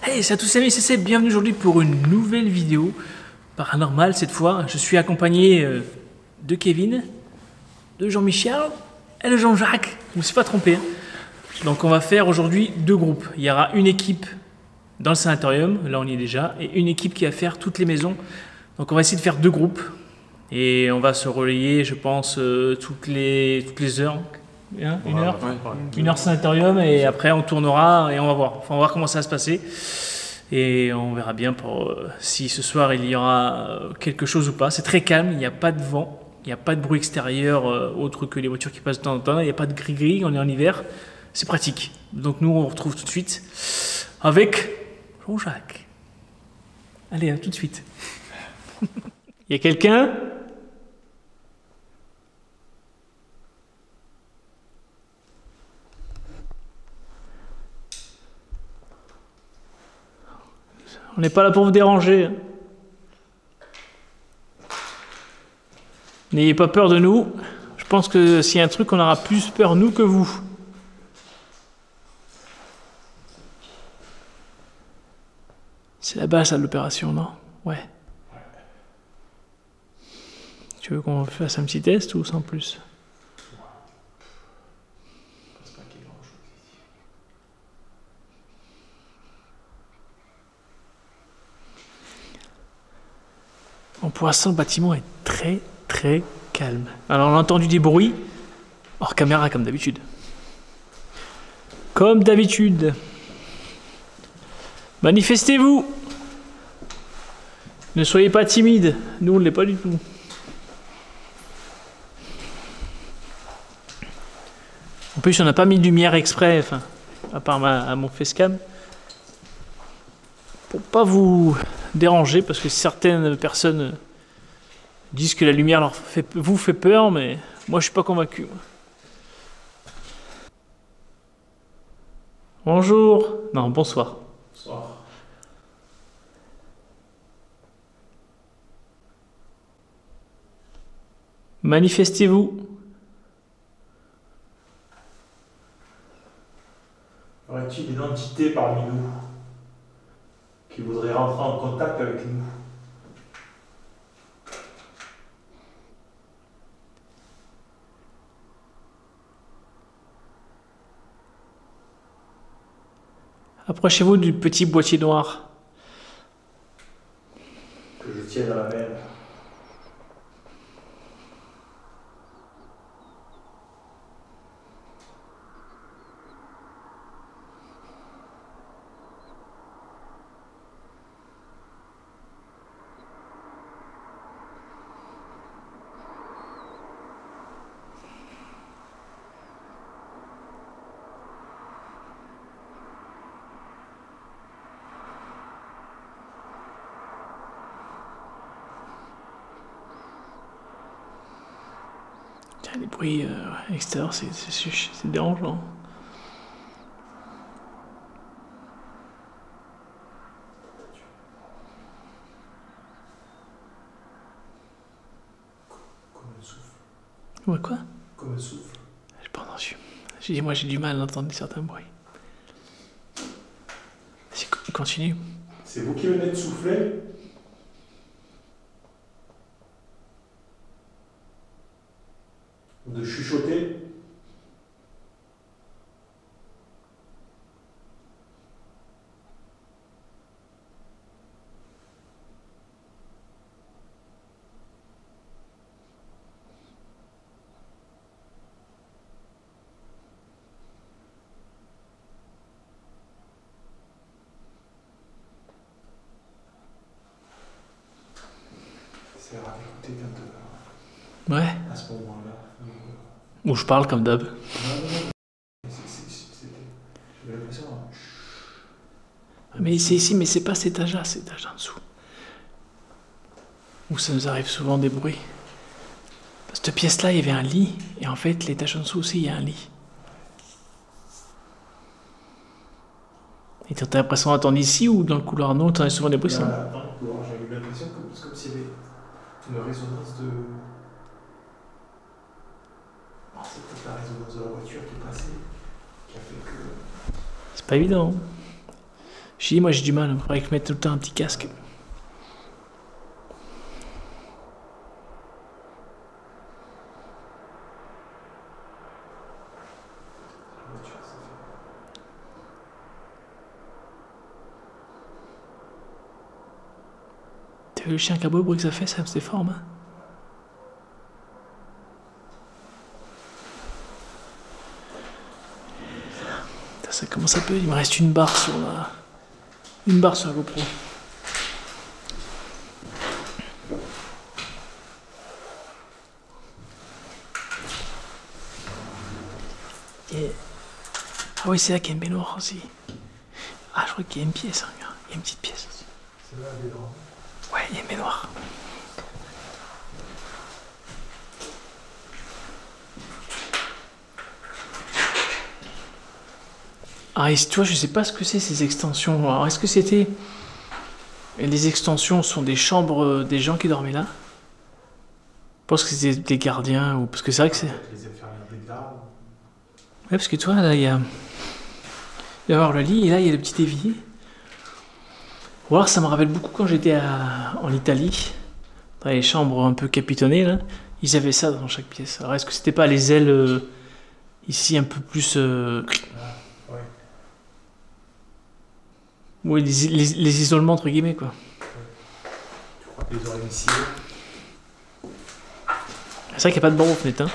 Hey, c'est à tous amis, c'est Seb, bienvenue aujourd'hui pour une nouvelle vidéo paranormale cette fois. Je suis accompagné de Kevin, de Jean-Michel et de Jean-Jacques. Je ne me suis pas trompé. Donc on va faire aujourd'hui deux groupes. Il y aura une équipe dans le sanatorium, là on y est déjà, et une équipe qui va faire toutes les maisons. Donc on va essayer de faire deux groupes. Et on va se relayer, je pense, toutes les heures. Hein, une heure, ouais. Une heure sanatorium, et après on tournera et on va voir. Enfin, on va voir comment ça va se passer. Et on verra bien pour, si ce soir il y aura quelque chose ou pas. C'est très calme, il n'y a pas de vent, il n'y a pas de bruit extérieur autre que les voitures qui passent de temps en temps. Il n'y a pas de gris-gris, on est en hiver. C'est pratique. Donc nous on retrouve tout de suite avec Jean-Jacques. Allez, tout de suite. Il y a quelqu'un ? On n'est pas là pour vous déranger. N'ayez pas peur de nous. Je pense que s'il y a un truc, on aura plus peur nous que vous. C'est la base à l'opération, non? Ouais. Tu veux qu'on fasse un petit test ou sans plus? Pour l'instant, le bâtiment est très calme. Alors, on a entendu des bruits hors caméra, comme d'habitude. Comme d'habitude. Manifestez-vous. Ne soyez pas timides. Nous, on ne l'est pas du tout. En plus, on n'a pas mis de lumière exprès, enfin, à part mon facecam, pour pas vous déranger, parce que certaines personnes disent que la lumière vous fait peur, mais moi je suis pas convaincu. Bonjour. Non, bonsoir. Bonsoir. Manifestez-vous. Y aurait-il une entité parmi nous qui voudrait rentrer en contact avec nous? Approchez-vous du petit boîtier noir. Que je tienne à la main. Les bruits extérieurs, c'est dérangeant. Comme un souffle. Ouais, quoi? Comme un souffle. J'ai pas entendu. J'ai dit, moi j'ai du mal à entendre certains bruits. Continue. C'est vous qui venez de souffler? Ou de chuchoter? C'est rare d'écouter quand Ouais. à ce moment-là. Ou je parle comme d'hab. Non. J'avais l'impression. Mais c'est ici, mais c'est pas cet étage-là, c'est l'étage en dessous. Où ça nous arrive souvent des bruits. Cette pièce-là, il y avait un lit, et en fait, l'étage en dessous aussi, il y a un lit. Et t'as l'impression d'entendre ici ou dans le couloir? Non, t'entends souvent des bruits, ça. Dans le couloir, j'avais eu l'impression que c'est comme s'il y avait une résonance de. Oh, c'est peut-être la résonance de la voiture qui est passée, qui a fait que. C'est pas évident. Je dis, moi j'ai du mal, il faudrait que je mette tout le temps un petit casque. T'as vu le chien cabot, le bruit que ça fait, ça me déforme. Hein. Ça commence un peu, il me reste une barre sur la GoPro. Et... Ah oui, c'est là qu'il y a une baignoire aussi. Ah, je crois qu'il y a une pièce, hein, regarde. Il y a une petite pièce aussi. C'est là la baignoire. Ouais, il y a une baignoire. Ah, et toi, je sais pas ce que c'est ces extensions. Alors, est-ce que c'était... Les extensions sont des chambres des gens qui dormaient là? Je pense que c'était des gardiens, ou... Parce que c'est vrai que c'est... Les infirmières des gardes. Ouais, parce que toi, là, il y a... Il va y avoir le lit, et là, il y a le petit évier. Ou alors, ça me rappelle beaucoup quand j'étais en Italie, dans les chambres un peu capitonnées, là. Ils avaient ça dans chaque pièce. Alors, est-ce que c'était pas les ailes ici un peu plus... Ouais. Oui, les isolements, entre guillemets, quoi. Tu crois que les oreilles ici? C'est vrai qu'il n'y a pas de barreau aux fenêtres, hein.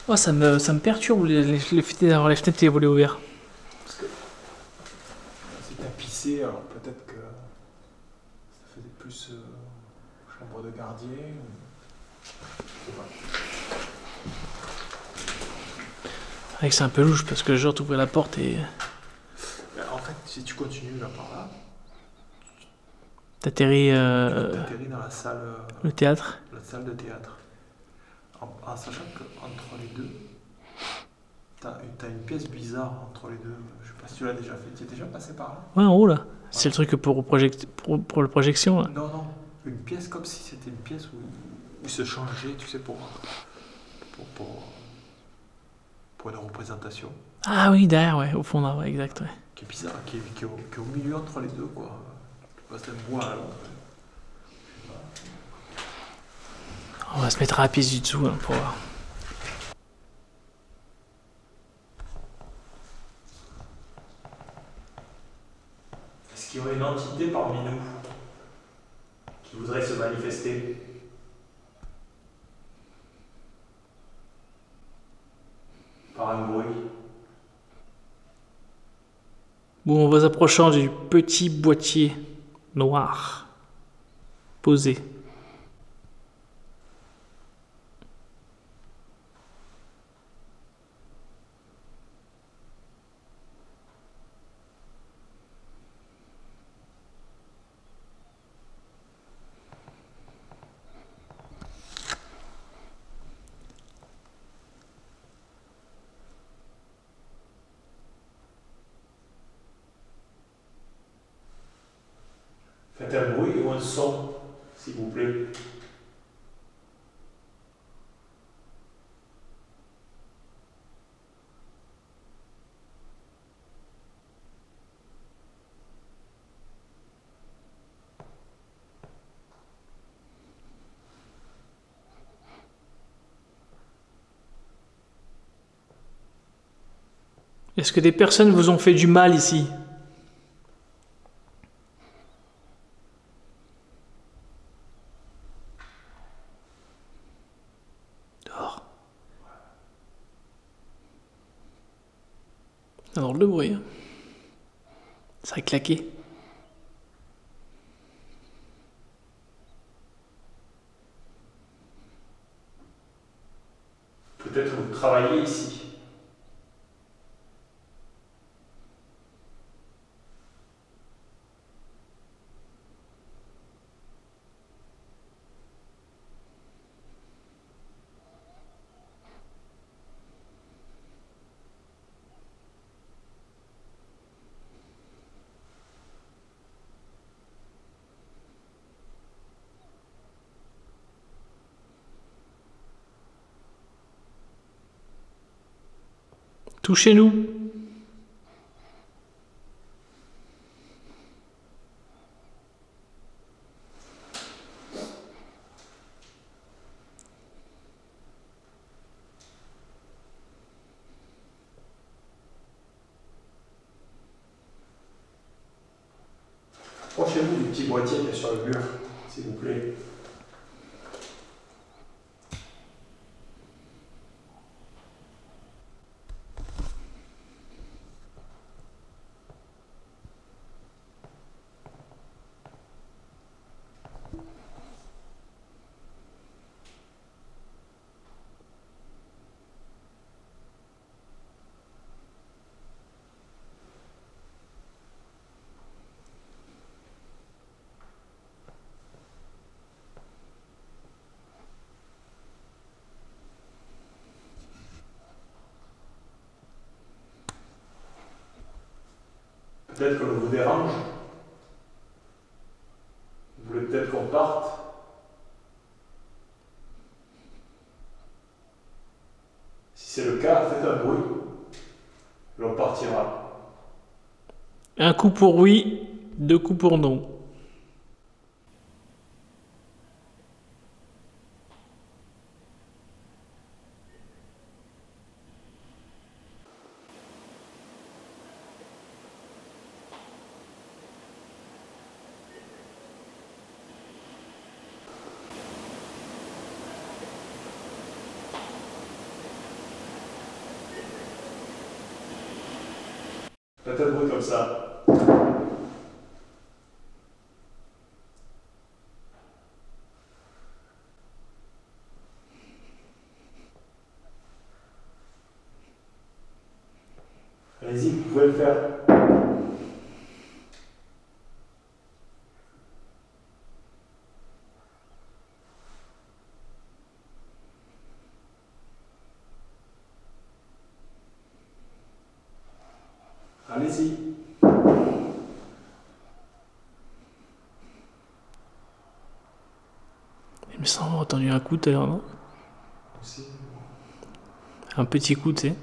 Oh, ça me perturbe le fait d'avoir les fenêtres et les volets ouverts. Parce que c'est tapissé, alors peut-être que ça faisait plus chambre de gardien. Je sais pas. Ouais, c'est un peu louche parce que genre t'ouvres la porte et En fait, si tu continues là par là, t'atterris t'atterris dans la salle le théâtre. de théâtre. En sachant qu'entre les deux, t'as une pièce bizarre entre les deux. Je sais pas si tu l'as déjà fait. Tu es déjà passé par là? Ouais, en haut là. C'est le truc pour la projection là. Non, non. Une pièce comme si c'était une pièce où il se changeait, tu sais, pour une représentation. Ah oui, derrière, ouais, au fond là, ouais, exact, ouais. Qui est bizarre, qui est au milieu entre les deux, quoi. Tu passes un bois alors. On va se mettre à la pièce du dessous hein, pour voir. Est-ce qu'il y aurait une entité parmi nous qui voudrait se manifester? Par un bruit. Bon, en vous approchant du petit boîtier noir posé. Faites un bruit ou un son, s'il vous plaît. Est-ce que des personnes vous ont fait du mal ici? Dehors. C'est un drôle de bruit. Hein. Ça a claqué. Peut-être que vous travaillez ici. Touchez-nous. Approchez-vous du petit boîtier qui est sur le mur, s'il vous plaît. Peut-être que l'on vous dérange. Vous voulez peut-être qu'on parte. Si c'est le cas, faites un bruit. L'on partira. Un coup pour oui, 2 coups pour non. Faites un bruit comme ça. Allez-y, vous pouvez le faire. Allez-y. Il me semble avoir entendu un coup tout à l'heure, non? Aussi. Un petit coup, tu sais. Ouais.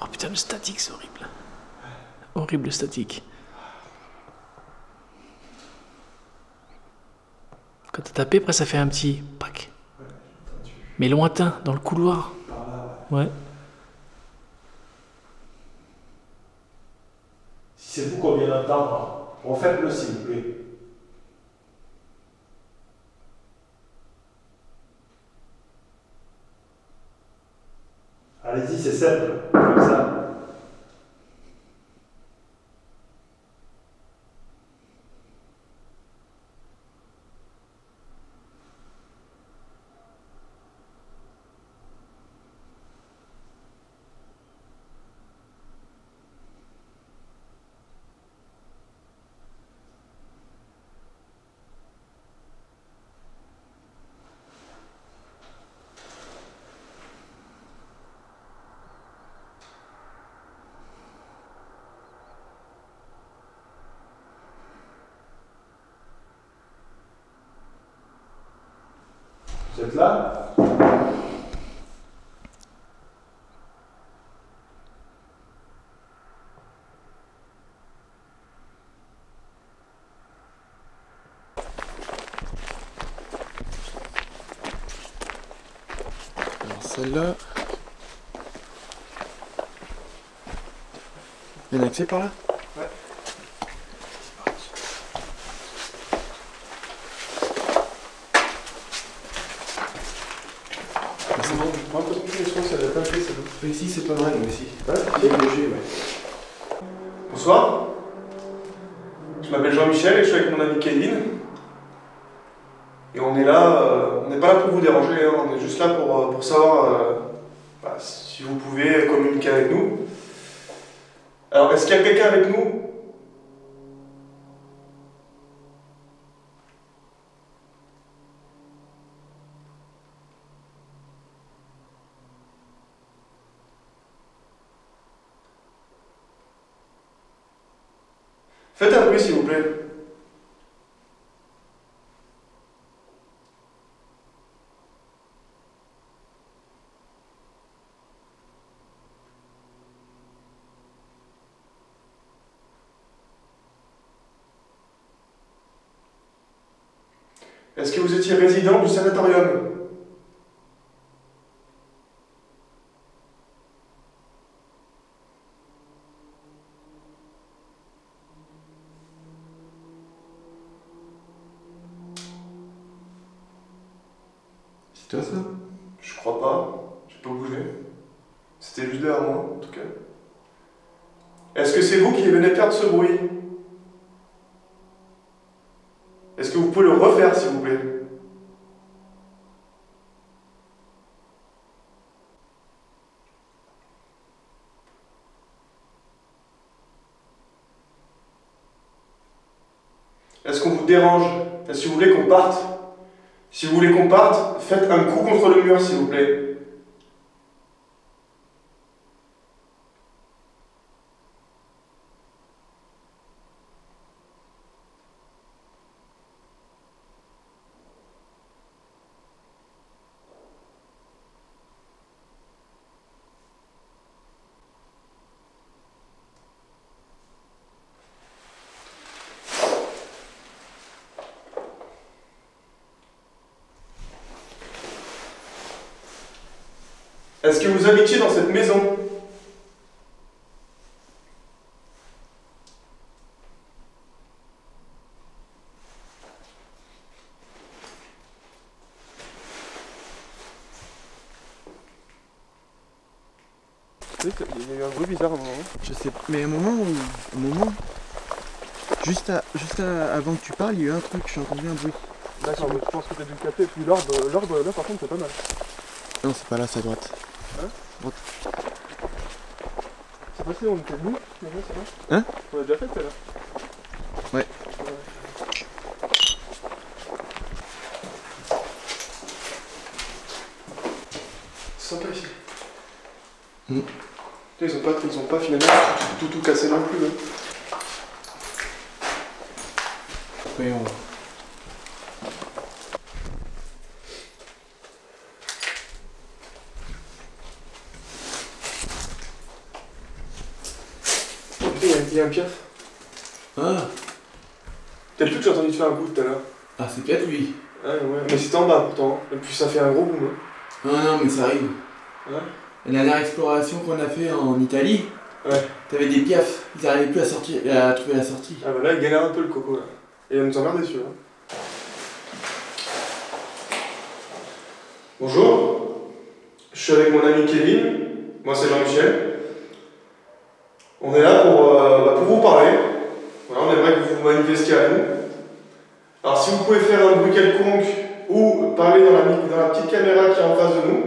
Oh putain, le statique, c'est horrible. Horrible le statique. Quand t'as tapé, après ça fait un petit pack. Ouais, j'ai entendu. Mais lointain, dans le couloir. Par là, ouais. Ouais. Si c'est vous qu'on vient d'entendre, refaites-le s'il vous plaît. Allez-y, c'est simple, comme ça. Vous êtes là? Alors celle-là... Il y a un accès par là? Ouais. Moi, quand je pense que ça doit pas fait, ça doit... Ici, c'est pas mal, mais ici. Ouais, C'est léger, ouais. Bonsoir, je m'appelle Jean-Michel et je suis avec mon ami Kevin. Et on est là, on n'est pas là pour vous déranger, hein, on est juste là pour savoir si vous pouvez communiquer avec nous. Alors, est-ce qu'il y a quelqu'un avec nous? Faites un bruit s'il vous plaît. Est-ce que vous étiez résident du sanatorium? C'est toi ça? Je crois pas. J'ai pas bougé. C'était juste derrière moi, en tout cas. Est-ce que c'est vous qui venez faire de ce bruit? Est-ce que vous pouvez le refaire, s'il vous plaît? Est-ce qu'on vous dérange? Est-ce que vous voulez qu'on parte? Si vous voulez qu'on parte, faites un coup contre le mur, s'il vous plaît. Est-ce que vous habitiez dans cette maison? Tu sais, il y a eu un bruit bizarre à un moment. Je sais pas, mais au moment, avant que tu parles, il y a eu un truc, j'ai entendu un bruit. D'accord, mais je pense que t'as dû le capter. Et puis l'orbe là par contre c'est pas mal. Non, c'est pas là, c'est à droite. Hein? Droite. C'est pas si on était nous, c'est ça? Hein? On l'a déjà fait celle-là. Ouais. C'est sympa ici. Mm. Ils ont pas finalement tout cassé non plus. Hein. Voyons. Il y a un piaf. Ah, T'as le truc que j'ai entendu te faire un coup tout à l'heure. ah c'est peut-être lui. Ouais, mais c'était en bas pourtant. Et puis ça fait un gros boom. Hein. Non, mais ça arrive. Ouais. La dernière exploration qu'on a fait en Italie, Ouais. t'avais des piafs, ils n'arrivaient plus à trouver la sortie. Ah bah là, il galère un peu le coco là. Et il nous emmerde dessus. Hein. Bonjour. Je suis avec mon ami Kevin. Moi c'est Jean-Michel. On est là pour vous parler. Voilà, on aimerait que vous vous manifestiez à nous. Alors si vous pouvez faire un bruit quelconque ou parler dans la petite caméra qui est en face de nous,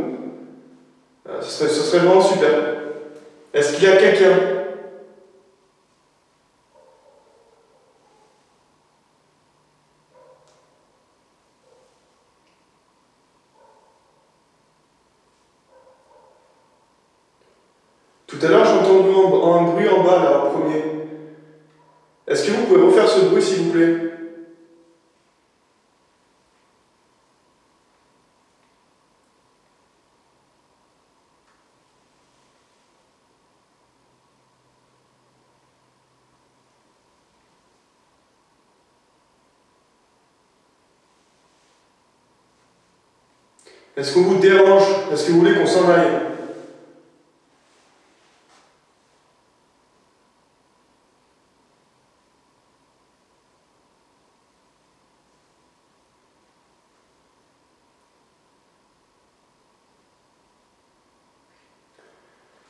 ce serait vraiment super. Est-ce qu'il y a quelqu'un? Tout à l'heure, j'ai entendu un bruit en bas, là, en premier. Est-ce que vous pouvez refaire ce bruit, s'il vous plaît? Est-ce qu'on vous dérange? Est-ce que vous voulez qu'on s'en aille?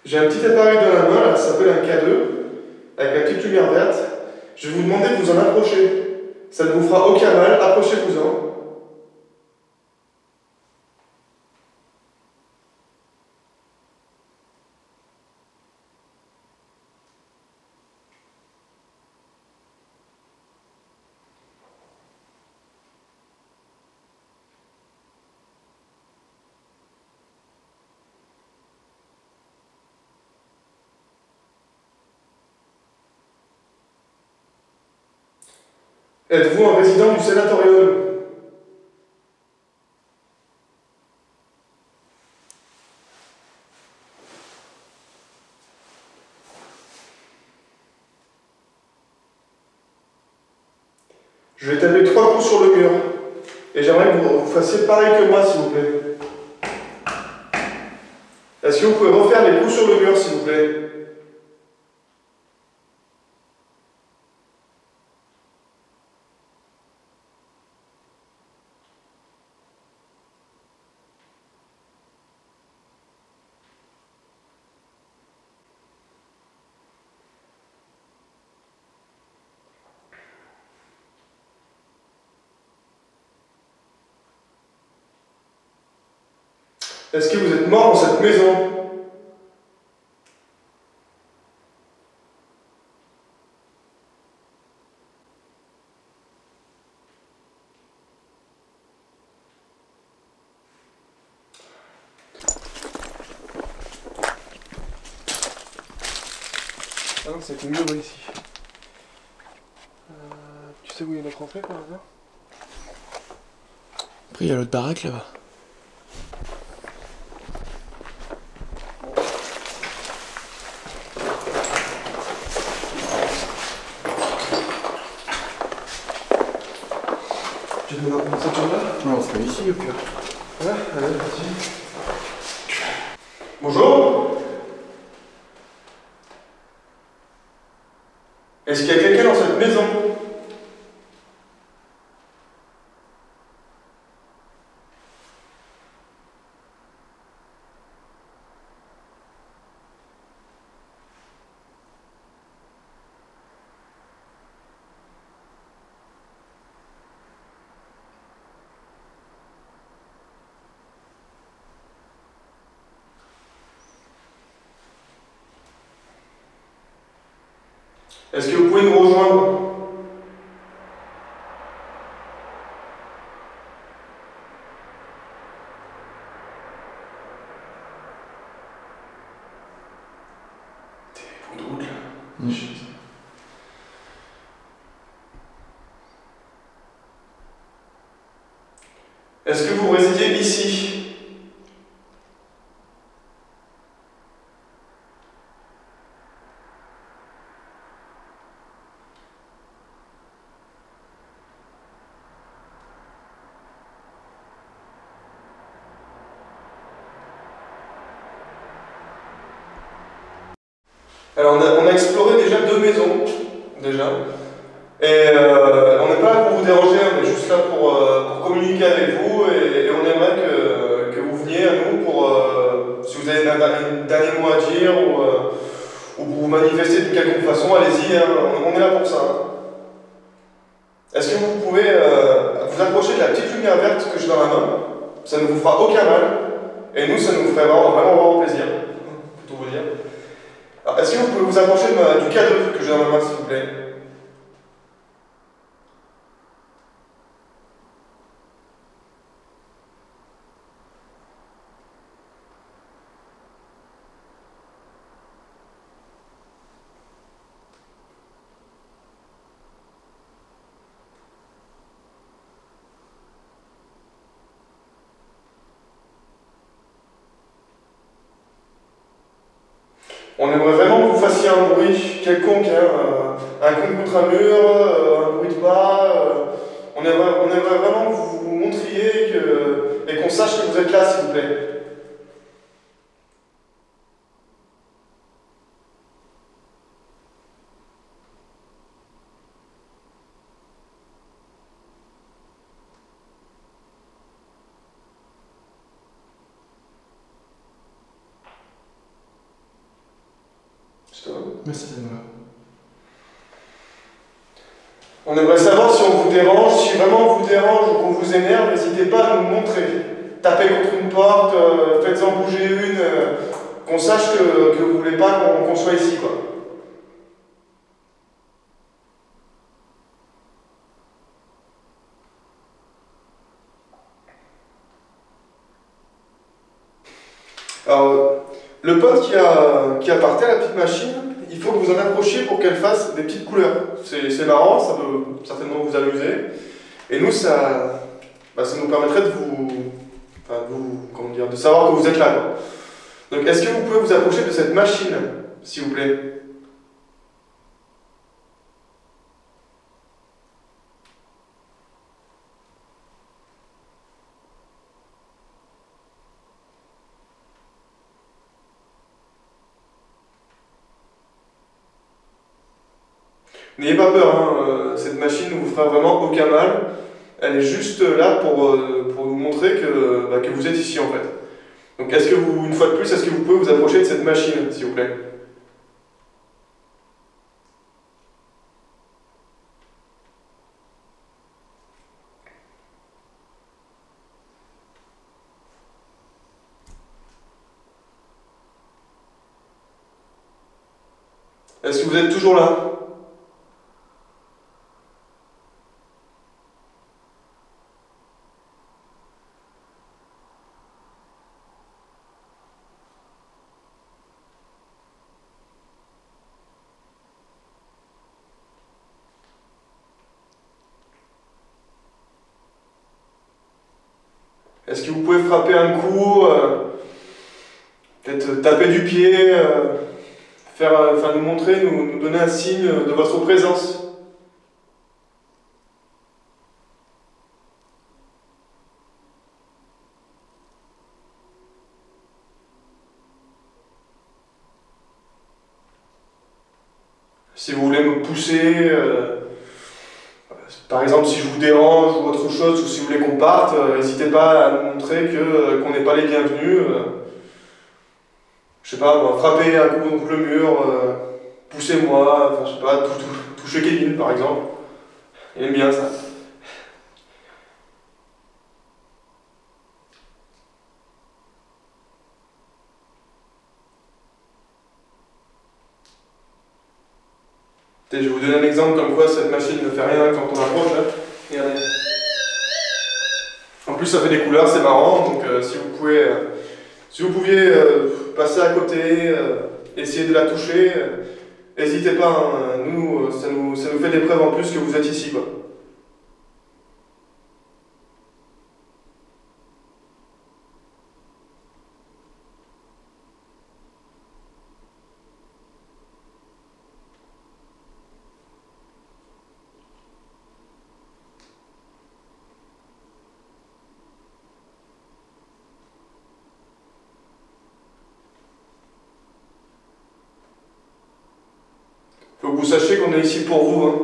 J'ai un petit appareil dans la main, là, ça s'appelle un K2, avec la petite lumière verte. Je vais vous demander de vous en approcher. Ça ne vous fera aucun mal, approchez-vous-en. Êtes-vous un résident du sanatorium? Je vais taper 3 coups sur le mur. Et j'aimerais que vous fassiez pareil que moi, s'il vous plaît. Est-ce que vous pouvez refaire les coups sur le mur, s'il vous plaît? Est-ce que vous êtes mort dans cette maison? Ah non, c'est mieux ici. Tu sais où il y a notre entrée par hasard? Après, il y a l'autre baraque là-bas. Tu veux dans cette chambre-là? Non, on se met ici au pire. Ouais, allez, vas-y. Bonjour. Est-ce qu'il y a quelqu'un dans cette maison? Est-ce que vous pouvez nous rejoindre? T'es pour de route là? Est-ce que vous résidiez ici? Alors on a exploré déjà 2 maisons, déjà, et on n'est pas là pour vous déranger, on est juste là pour communiquer avec vous, et on aimerait que vous veniez à nous pour, si vous avez un dernier mot à dire, ou pour vous manifester de quelconque façon, allez-y, hein, on est là pour ça. Est-ce que vous pouvez vous approcher de la petite lumière verte que j'ai dans la main? Ça ne vous fera aucun mal, et nous ça nous ferait vraiment plaisir, pour tout vous dire. Est-ce que vous pouvez vous approcher du cadeau que j'ai dans ma main, s'il vous plaît? On aimerait vraiment que vous fassiez un bruit quelconque, hein, un coup contre un mur, un bruit de pas. On aimerait vraiment que vous vous montriez et qu'on sache que vous êtes là, s'il vous plaît. Merci de moi. On aimerait savoir si on vous dérange, si vraiment on vous dérange ou qu'on vous énerve, n'hésitez pas à nous montrer. Tapez contre une porte, faites-en bouger une, qu'on sache que vous voulez pas qu'on soit ici, quoi. Alors, le pote qui a parté à la petite machine, il faut que vous en approchiez pour qu'elle fasse des petites couleurs. C'est marrant, ça peut certainement vous amuser. Et nous, ça nous permettrait de savoir que vous êtes là, quoi. Donc, est-ce que vous pouvez vous approcher de cette machine, s'il vous plaît? N'ayez pas peur, hein, cette machine ne vous fera vraiment aucun mal. Elle est juste là pour vous montrer que vous êtes ici en fait. Donc est-ce que vous, une fois de plus, est-ce que vous pouvez vous approcher de cette machine, s'il vous plaît? Est-ce que vous êtes toujours là? Est-ce que vous pouvez frapper un coup, peut-être taper du pied, nous montrer, nous donner un signe de votre présence? Si vous voulez me pousser, par exemple si je vous dérange ou autre chose, ou si vous voulez qu'on parte, n'hésitez pas à me montrer qu'on n'est pas les bienvenus. Je sais pas, frapper un coup contre le mur, poussez-moi, enfin je sais pas, toucher Kevin par exemple. Il aime bien ça. Je vais vous donner un exemple comme quoi cette machine ne fait rien quand on approche. Là. Regardez. En plus, ça fait des couleurs, c'est marrant. Donc, si vous pouviez passer à côté, essayer de la toucher, n'hésitez pas. Hein, ça nous fait des preuves en plus que vous êtes ici, quoi. Faut que vous sachiez qu'on est ici pour vous. Hein.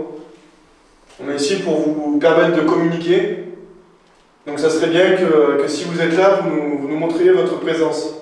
On est ici pour vous permettre de communiquer. Donc ça serait bien que si vous êtes là, vous nous montriez votre présence.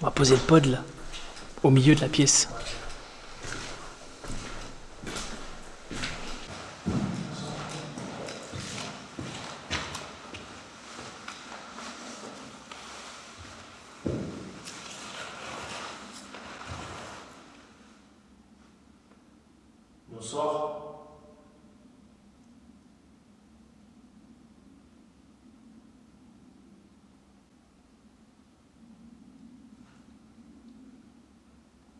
On va poser le pod là, au milieu de la pièce. Bonsoir.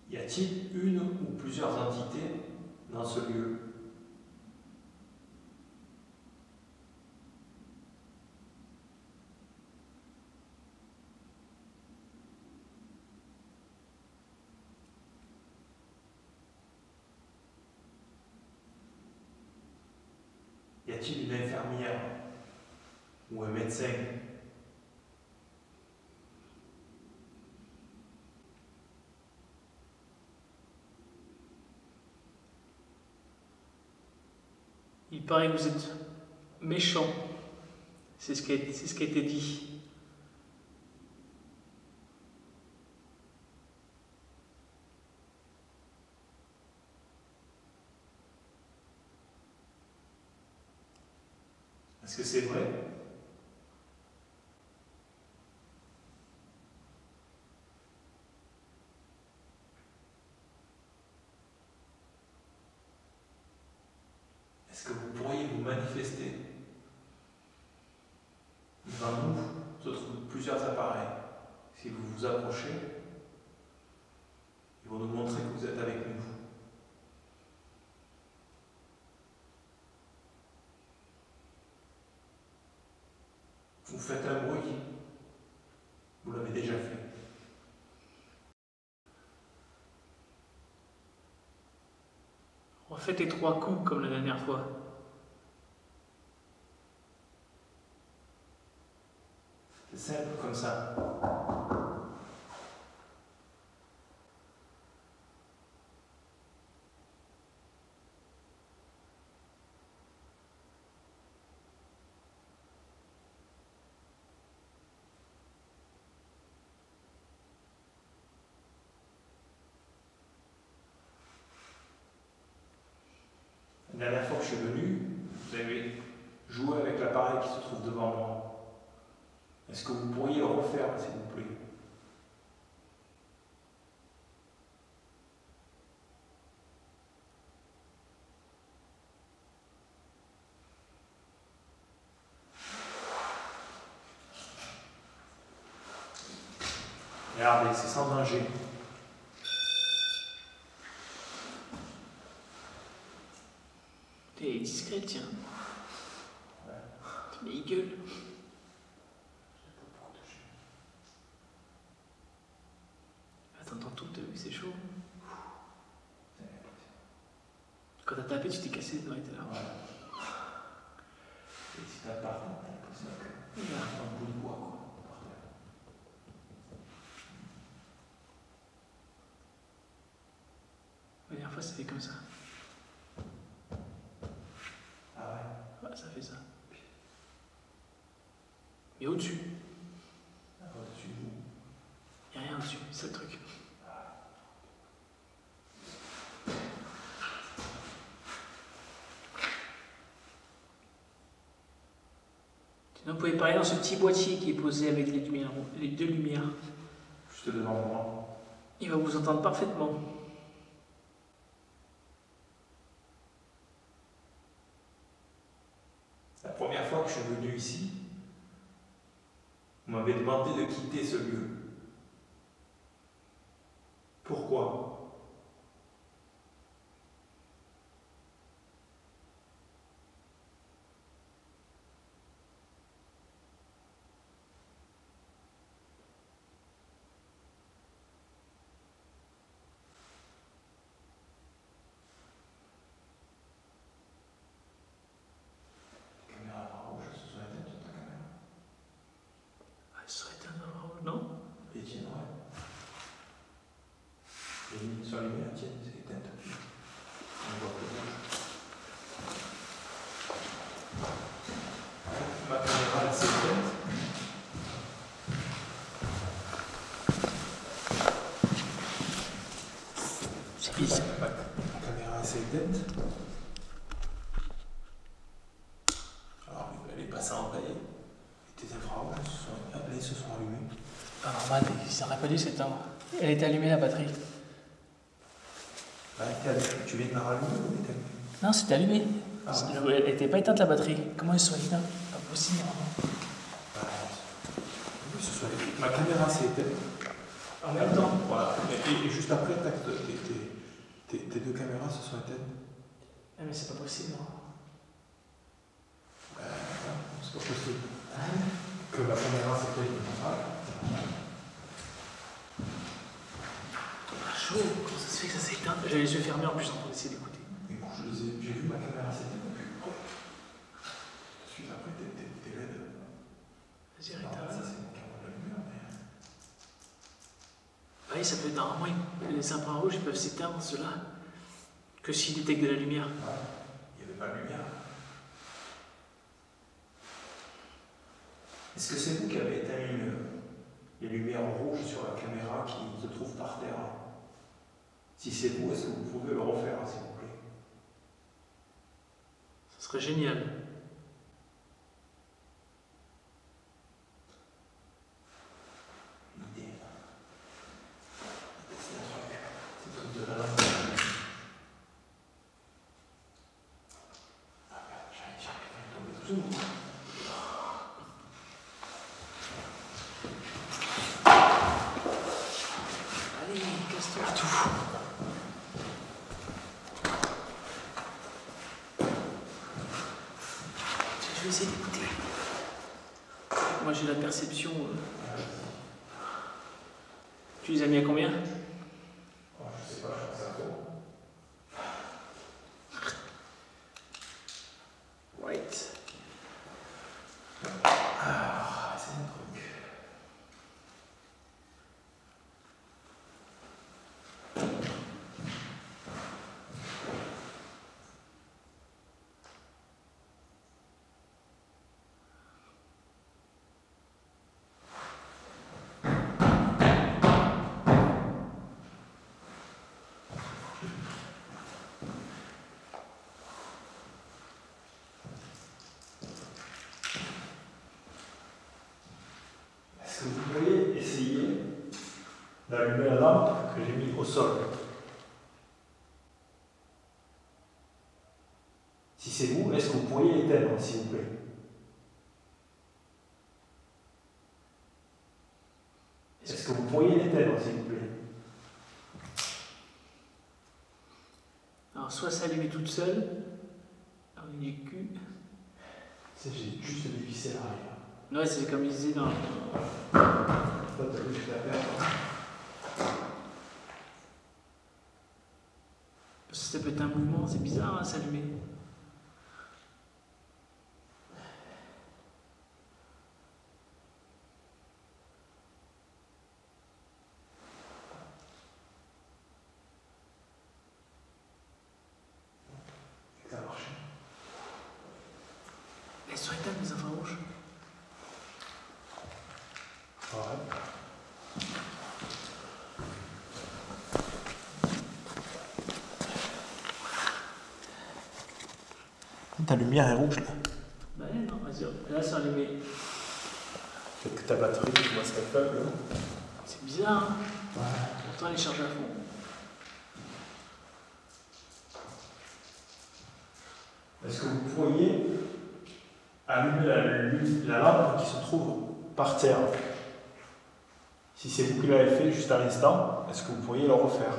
Y a-t-il une ou plusieurs entités dans ce lieu? Y a-t-il une infirmière ou un médecin? Il paraît que vous êtes méchant. C'est ce qui a été dit. Est-ce que c'est vrai? Est-ce que vous pourriez vous manifester? Devant nous se trouvent plusieurs appareils. Si vous vous approchez, ils vont nous faites un bruit. Vous l'avez déjà fait. Refaites les 3 coups comme la dernière fois. C'est simple comme ça. La dernière fois que je suis venu, vous avez joué avec l'appareil qui se trouve devant moi. Est-ce que vous pourriez le refaire, s'il vous plaît? Regardez, c'est sans danger. T'es discret, tiens. Mais il gueule. T'entends tout, t'as vu, c'est chaud. Quand t'as tapé, tu t'es cassé les oreilles, t'es là. Et si t'as pas, t'as l'impression que t'as un bout de bois, quoi, par terre. La dernière fois, c'était comme ça. Ah ouais? Ouais, ça fait ça. Mais au-dessus, Ah, au-dessus de vous. y a rien au-dessus, c'est le truc. Sinon, vous pouvez parler dans ce petit boîtier qui est posé avec les lumières, les 2 lumières. Juste devant moi. Il va vous entendre parfaitement. La première fois que je suis venu ici, vous m'avez demandé de quitter ce lieu. Pourquoi? La caméra infrarouge, ce sont les têtes de ta caméra. Ah, ce serait un non? Les tiennes, ouais. Les lignes sont allumées, la tienne, c'est éteinte. On voit que ma caméra, elle s'est éteinte. C'est bizarre. Ma caméra, elle s'est éteinte. Alors, elle est passée en veille. Et tes infrarouges se sont allumés. Pas normal, il n'aurait pas dû s'éteindre. Elle était allumée la batterie. Tu viens de la rallumer ou elle était allumée? Non, c'était allumé. Ah ouais. Elle n'était pas éteinte la batterie. Comment elle soit éteinte? Pas possible, vraiment. Oui, ce soit ma caméra s'est éteinte. En même temps. Voilà. Et juste après, tes 2 caméras se sont éteintes. Ah, mais c'est pas possible, non? C'est pas possible. Que la caméra s'éteigne. Ah, chaud. Comment ça se fait que ça s'est éteint? J'avais les yeux fermés en plus pour essayer d'écouter. Écoute, j'ai vu ma caméra s'éteindre. Ensuite, après, t'es LED. Vas-y, Non, arrête. ça, c'est mon caméra de la lumière, mais. Oui, ça peut être normalement, les infrarouges ils peuvent s'éteindre, ceux-là, que s'ils détectent de la lumière. Ouais, il n'y avait pas de lumière. Est-ce que c'est vous qui avez éteint les lumières rouges sur la caméra qui se trouve par terre? Si c'est vous, est-ce que vous pouvez le refaire, s'il vous plaît? Ça serait génial. L'idée. C'est un truc. C'est comme de la lampe. Ah merde, j'arrive à tomber tout seul. Allez, casse-toi tout. Je vais essayer d'écouter. Moi j'ai la perception. Tu les as mis à combien? Je sais pas, je pense à quoi. Right. Ah, c'est un truc. Est-ce que vous pourriez essayer d'allumer la lampe que j'ai mise au sol? Si c'est vous, est-ce que vous pourriez l'éteindre, s'il vous plaît? Est-ce que vous pourriez l'éteindre, s'il vous plaît? Alors soit ça allumait toute seule, alors du cul. J'ai juste dévissé l'arrière. Ouais, c'est comme ils disaient dans. Toi, t'as vu ce que t'as fait? Parce que ça peut être un mouvement, c'est bizarre à s'allumer. Ça a marché. Elles sont éteintes les infrarouges. Ouais. Ta lumière est rouge là. Bah non, vas-y, là c'est allumé. Peut-être que ta batterie commence à être faible. C'est bizarre, hein? Ouais. Pourtant elle est chargée à fond. Est-ce que vous pourriez allumer la lampe qui se trouve par terre? Si c'est vous qui l'avez fait juste à l'instant, est-ce que vous pourriez le refaire?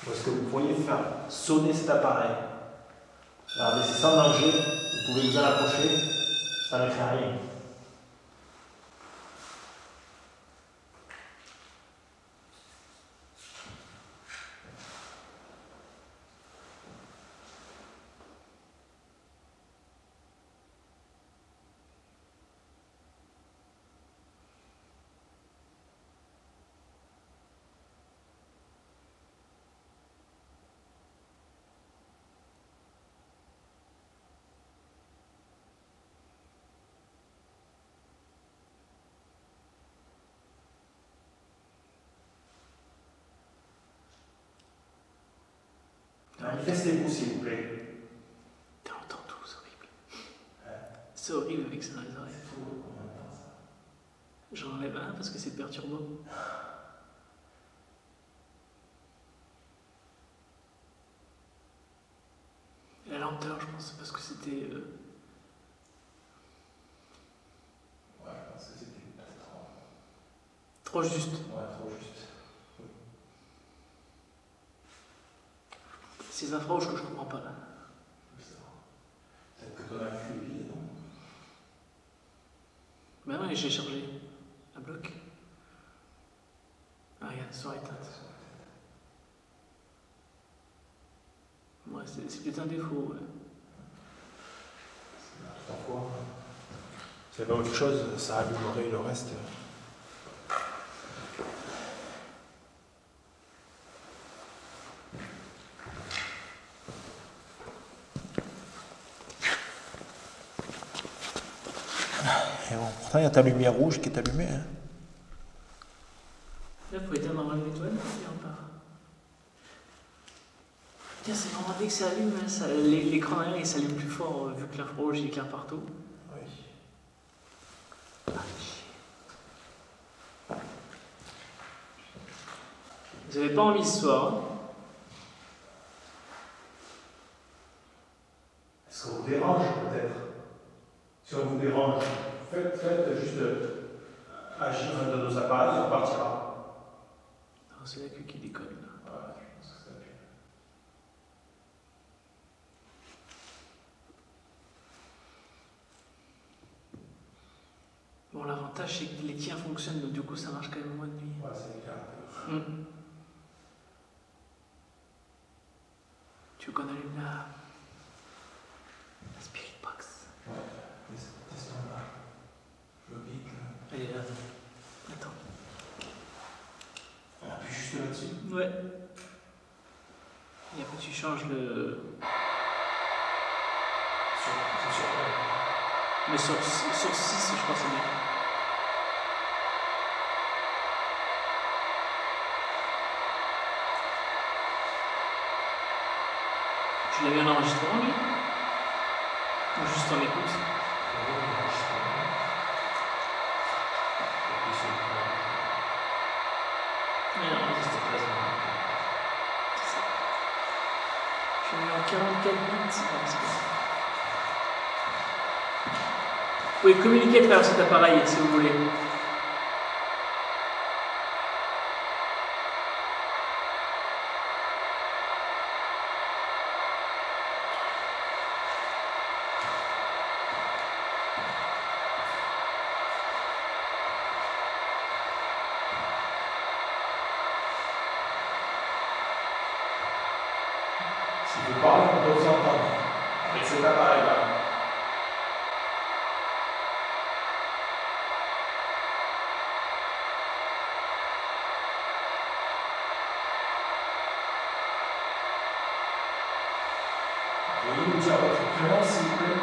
Ou est-ce que vous pourriez faire sonner cet appareil? Regardez, c'est sans danger, vous pouvez vous en approcher, ça ne fait rien. Manifestez-vous, s'il vous plaît. T'entends tout, c'est horrible. C'est horrible avec ça dans les oreilles. J'en enlève un parce que c'est perturbant. Et la lenteur, je pense, parce que c'était. Ouais, je pense que c'était trop. Trop juste. Ouais, trop juste. Ces infrarouges que je comprends pas là. Peut-être que ton accu est vide, non? Ben non, j'ai chargé. À bloc. Ah, regarde, elles sont éteintes. Ouais, c'est peut-être un défaut. Ouais. Parfois, s'il y avait autre chose, ça allumerait le reste. Et bon, pourtant, il y a ta lumière rouge qui est allumée. Hein. Là, il faut éteindre normalement l'étoile, et on part. Tiens, c'est vraiment dès que ça allume, hein, l'écran derrière il s'allume plus fort vu que l'infrarouge il éclaire partout. Oui. Ah, chier. Vous avez pas envie ce soir, hein? juste agir de nos appareils et on partira. Non, c'est la queue qui déconne là. Voilà, je pense que ça va plus. Bon, l'avantage c'est que les tirs fonctionnent, donc du coup ça marche quand même moins de nuit. Ouais, c'est clair. Tu veux qu'on allume la Spirit Box? Ouais, testons là. Je clique là. Elle est là. Attends. On appuie juste là-dessus. Ouais. Et après tu changes le... C'est sur Mais sur 6 je crois que c'est bien. Tu l'as mis en enregistrement lui? Ou juste en écoute? Ouais, enregistre. C'est ça. Je l'ai mis en 44 bits. Ouais, c'est pas ça. Vous pouvez communiquer à travers cet appareil si vous voulez. Si vous parlez, on doit vous entendre. Avec cet appareil-là. Pourriez nous dire votre prénom, s'il vous plaît?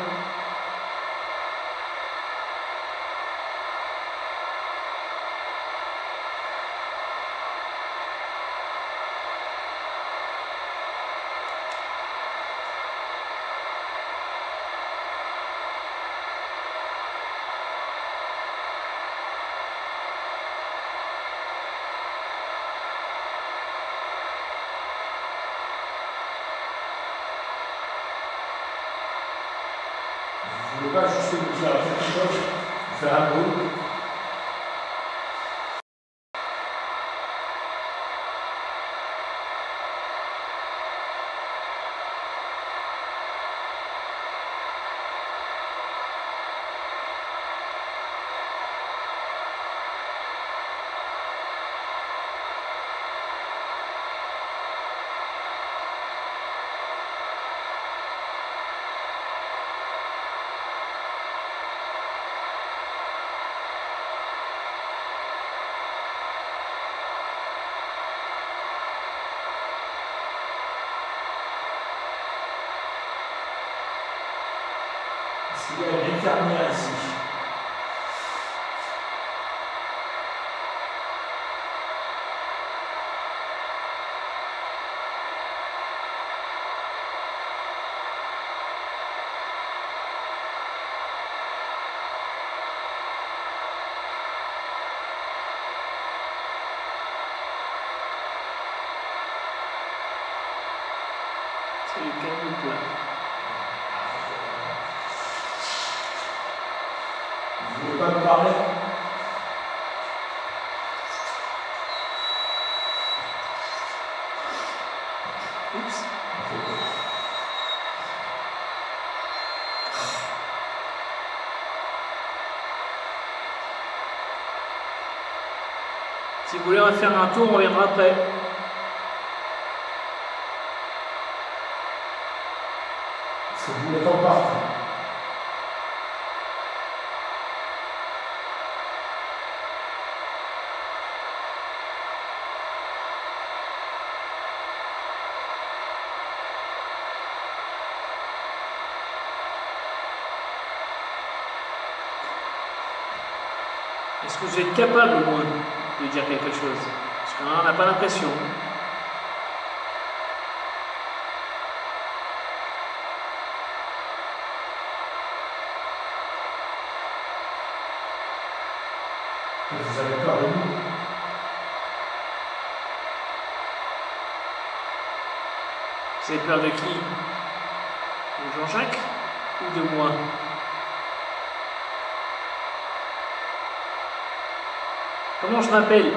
Vous ne pouvez pas juste nous dire quelque chose, faire un bruit. Est-ce qu'il y a une infirmière ici? C'est le calme plat. Vous ne voulez pas me parler? Oups. Si vous voulez refaire un tour, on reviendra après. Est-ce que vous voulez qu'on parte? Est-ce que vous êtes capable au moins de dire quelque chose? Parce qu'on n'a pas l'impression. Vous avez peur de nous? Vous avez peur de qui? De Jean-Jacques ou de moi? Comment je m'appelle?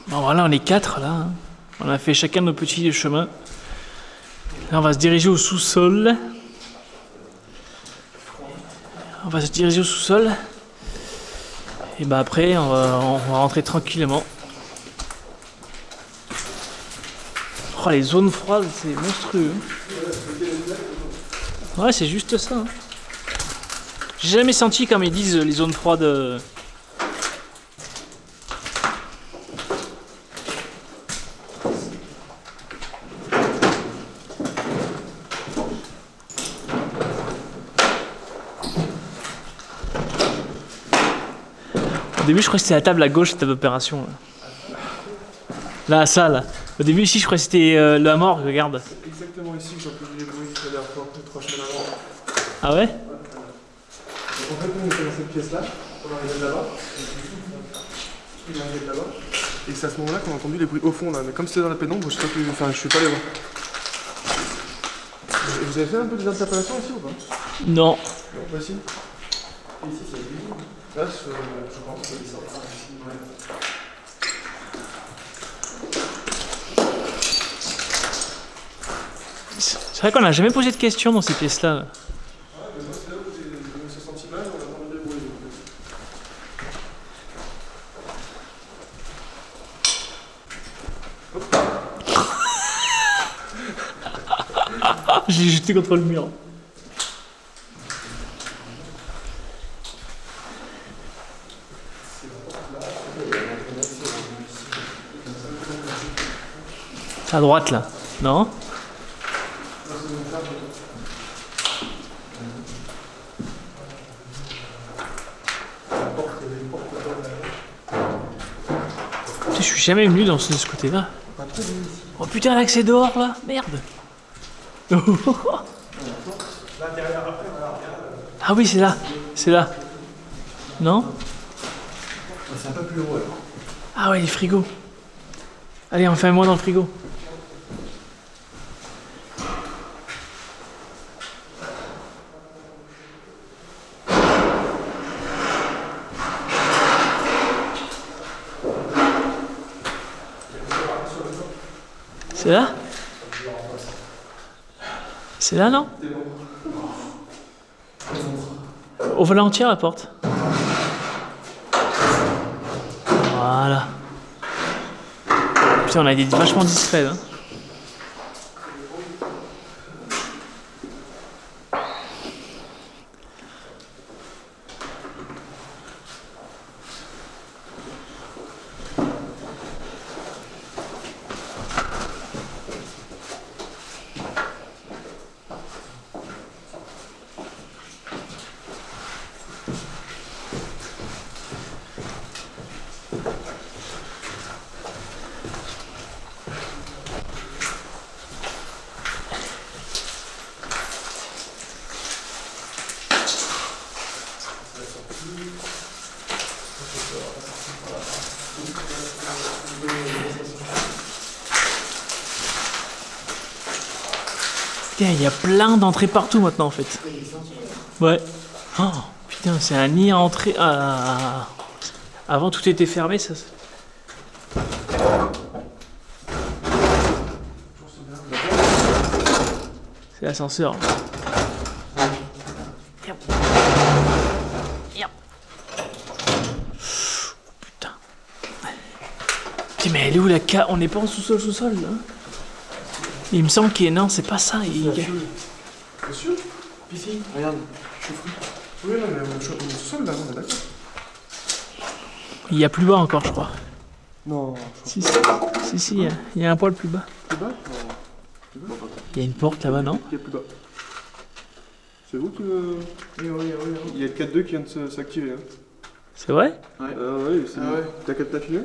Bon voilà, on est 4 là. Hein. On a fait chacun nos petits chemins. Là, on va se diriger au sous-sol. On va se diriger au sous-sol. Et bah après, on va rentrer tranquillement. Oh, les zones froides, c'est monstrueux. Ouais, c'est juste ça. Hein. J'ai jamais senti, comme ils disent, les zones froides. Au début, je crois que c'était la table à gauche, cette opération. Là, ça, là. Au début, ici, je crois que c'était la morgue, regarde. C'est exactement ici que j'ai entendu les bruits la dernière fois, 3 semaines avant. Ah ouais? Donc en fait, nous, on était dans cette pièce-là, on arrivait de là-bas. Il arrivait de là-bas. Et c'est à ce moment-là qu'on a entendu les bruits au fond, là. Mais comme c'était dans la pénombre, je sais pas plus. Enfin, je suis pas allé voir. Et vous avez fait un peu des interpellations ici ou pas? Non. Non, pas ici. Et ici, c'est l'usine. Là, je pense que c'est ça. C'est vrai qu'on n'a jamais posé de questions dans ces pièces-là. Là. Ouais, mais moi, c'est là où j'ai ce sentiment, on a entendu des bruits. Je l'ai jeté contre le mur. À droite là, non? Je suis jamais venu dans ce côté-là. Oh putain, l'accès dehors là, merde. Ah oui, c'est là, c'est là. Non? C'est un peu plus haut alors. Ah ouais, les frigos. Allez, on fait un mois dans le frigo. C'est là? C'est là, non? Au volant entier, la porte. Voilà. Putain, on a été vachement discrets, hein. Putain, il y a plein d'entrées partout maintenant en fait. Ouais. Oh, putain, c'est un nid à entrée. Avant tout était fermé, ça. C'est l'ascenseur. Putain. Putain, mais elle est où la cave? On n'est pas en sous-sol là. Il me semble qu'il est... Non, c'est pas ça. Bien sûr. Ici, regarde. Oui, non, mais on est sous-sol là, on est d'accord. Il y a plus bas encore, je crois. Non, Si, il y a un poil plus bas. plus bas? Il y a une porte là-bas, non? Il y a plus bas. C'est vous qui me... Oui. Il y a le 4-2 qui vient de s'activer. Hein. C'est vrai? Oui, c'est... T'as qu'à t'affiler?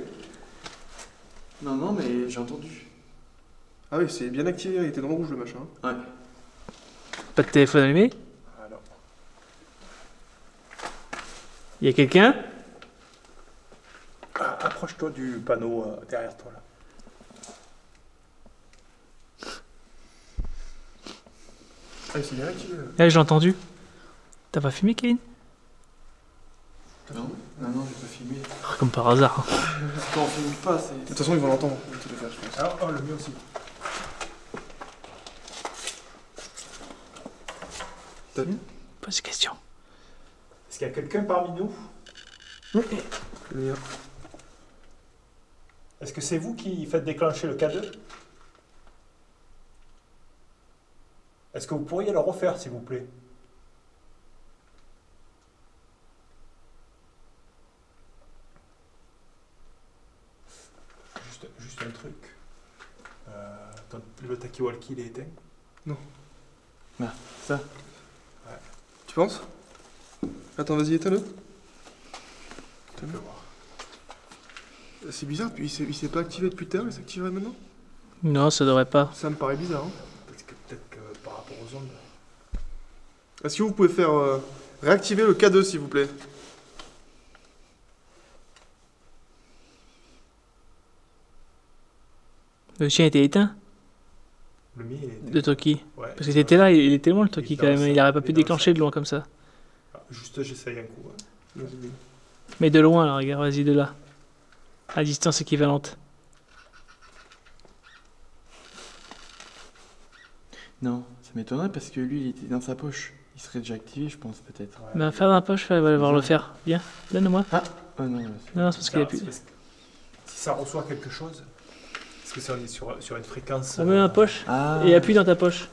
Non, non, mais j'ai entendu. Ah oui, c'est bien activé, il était dans le rouge le machin. Ouais. Pas de téléphone allumé? Alors, Il y a quelqu'un? approche-toi du panneau derrière toi là. Ah, c'est bien activé. Là, j'ai entendu. T'as pas fumé, Kevin? Non, non, non, j'ai pas filmé. Ah, comme par hasard. Quand on filme pas, c'est. De toute façon, ils vont l'entendre, en tous les cas, je pense. Ah, oh, le mien aussi. Pose une question. Est-ce qu'il y a quelqu'un parmi nous? Le mien. Est-ce que c'est vous qui faites déclencher le K2? Est-ce que vous pourriez le refaire, s'il vous plaît? Juste un truc. Le talkie-walkie, il est éteint. Ah, ça. Tu penses? Attends, vas-y, éteins-le. On peut voir. C'est bizarre, puis il s'est pas activé depuis tout à l'heure, il s'activerait maintenant? Non, ça devrait pas. Ça me paraît bizarre, hein. Parce que peut-être que par rapport aux ondes. Est-ce que vous pouvez faire réactiver le K2, s'il vous plaît? Le chien était éteint Le mien, il est éteint. de Toki. Ouais, Parce qu'il était là, il était loin le Toki Il quand est dans même. le Il aurait pas sac, pu il est dans le déclencher de sac. loin comme ça. Ah, juste, j'essaye un coup. Ouais. Vas-y. Mais de loin, là, regarde, vas-y, de là. À distance équivalente. Non, ça m'étonnerait parce que lui, il était dans sa poche. Il serait déjà activé, je pense, peut-être. Ouais. Ben, faire dans la poche, il va devoir le faire. Viens, donne-moi. Oh non, là, Non, non, c'est parce qu'il a plus. C'est parce que si ça reçoit quelque chose, parce que si on est sur une fréquence. On met dans la poche Ah. et appuie dans ta poche.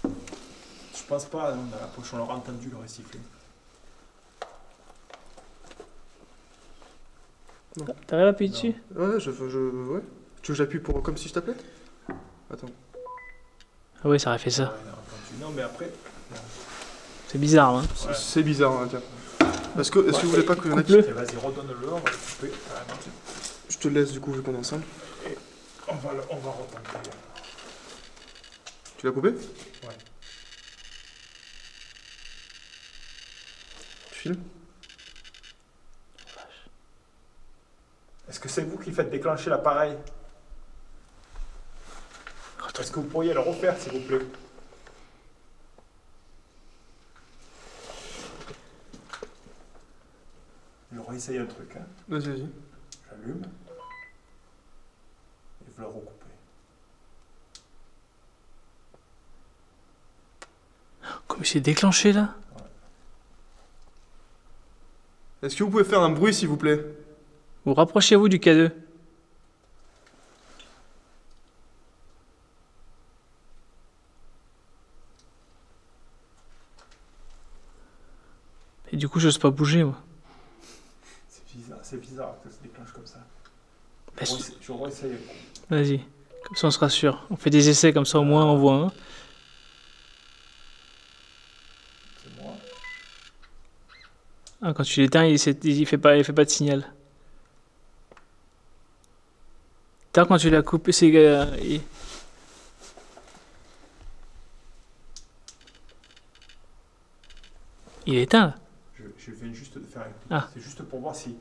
Je pense pas, non, dans la poche, on l'aurait entendu le siffler. T'arrives à appuyer dessus? Ouais, ouais. Tu veux que j'appuie pour comme si je t'appelais? Attends. Ah ouais, ça aurait fait ça. Ouais, on a entendu. Non, mais après. C'est bizarre, hein. Ouais. C'est bizarre, hein, tiens. Est-ce que vous voulez pas que coupe-le. Ok, vas-y, redonne-le, on va le couper. Carrément. je te laisse du coup vu qu'on est ensemble. On va retenter. Tu l'as coupé? Ouais. Tu filmes? Est-ce que c'est vous qui faites déclencher l'appareil? Est-ce que vous pourriez le refaire, s'il vous plaît? Je vais réessayer un truc. Hein. Vas-y, vas-y. J'allume. Et vous le recoupez. Comme il s'est déclenché là. Est-ce que vous pouvez faire un bruit s'il vous plaît? Vous rapprochez-vous du K2. Et du coup, j'ose pas bouger, moi. C'est bizarre que ça se déclenche comme ça. Bah, Je réessaye un coup. Vas-y. Comme ça, on se rassure. On fait des essais, comme ça, au moins, on voit. Hein. C'est moi. Ah, quand tu l'éteins, il fait pas de signal. T'as quand tu l'as coupé, c'est... il est éteint, là. Je viens juste de faire un coup. Ah. C'est juste pour voir si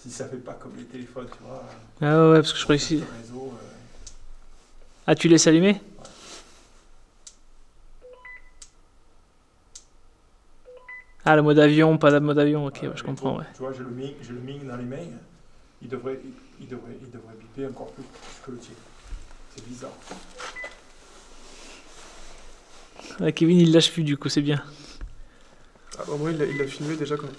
ça fait pas comme les téléphones, tu vois. Ah ouais, parce que je crois que Sur si... le réseau, Ah, tu laisses allumer? Ah, le mode avion, pas le mode avion, ok, ouais, je comprends, ouais. Tu vois, j'ai le ming dans les mains. Il devrait biper encore plus que le tien. C'est bizarre. Ah, Kevin, il lâche plus, du coup, c'est bien. Ah bah moi il l'a filmé déjà quand même.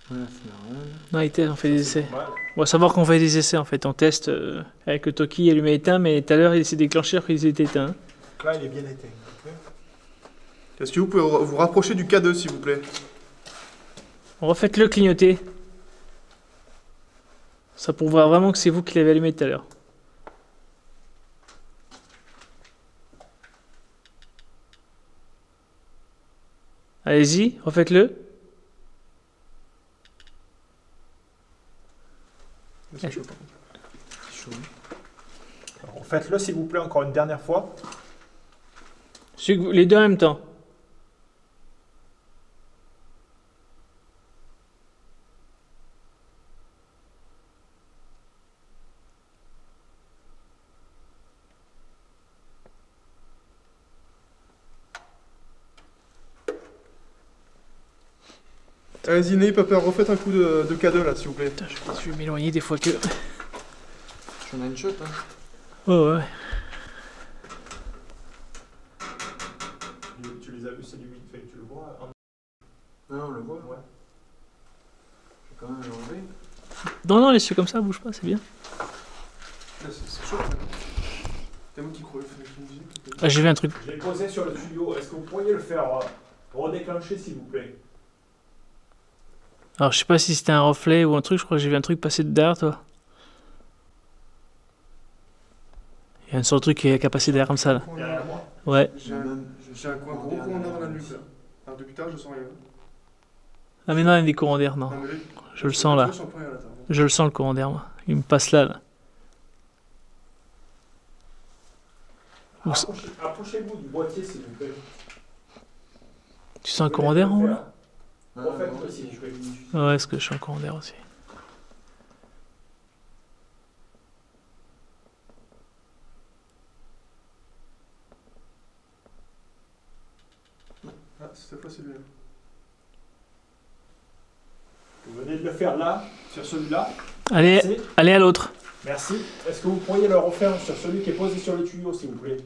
Voilà, c'est normal. Non, on fait des essais. Normal. On va savoir qu'on fait des essais, en fait. On teste avec le Toki allumé éteint, mais tout à l'heure, il s'est déclenché alors qu'il était éteint. Donc là, il est bien éteint. Ok. Est-ce que vous pouvez vous rapprocher du K2 s'il vous plaît? Refaites-le clignoter. Ça prouvera vraiment que c'est vous qui l'avez allumé tout à l'heure. Allez-y, refaites-le. Mais c'est chaud, par contre. C'est chaud. Alors, faites-le s'il vous plaît encore une dernière fois. Les deux en même temps. Allez-y, n'ayez pas peur, refaites un coup de cadeau là, s'il vous plaît. Putain, je vais m'éloigner des fois que... J'en ai une shot, hein. Ouais. Tu les as vus, c'est limite, fait, tu le vois. Non, on le voit. Ouais. Je vais quand même l'enlever. Non, laisse-le comme ça, bouge pas, c'est bien. Là, c'est chaud. T'as où qui croit une musique? Ah, j'ai vu un truc. Je l'ai posé sur le tuyau. Est-ce que vous pourriez le faire redéclencher s'il vous plaît? Alors, je sais pas si c'était un reflet ou un truc, je crois que j'ai vu un truc passer de derrière toi. Il y a une sorte de truc qui a passé derrière comme ça là. Derrière moi. Ouais. J'ai un gros courant d'air dans la nuque là. Alors depuis tard, je sens rien. Ah mais non, il y a des courants d'air, non. Non, mais là, Je le sens là. Je sens plus rien là. Je le sens le courant d'air, moi. Il me passe là. Où ça- Approchez-vous du boîtier s'il vous plaît. Tu sens un courant d'air en haut là? Refaites-le s'il vous plaît. Ouais, est-ce que je sens un courant d'air aussi? Ah, cette fois c'est bien. Vous venez de le faire là, sur celui-là. Allez, Merci. allez à l'autre. Merci. Est-ce que vous pourriez le refaire sur celui qui est posé sur le tuyau s'il vous plaît?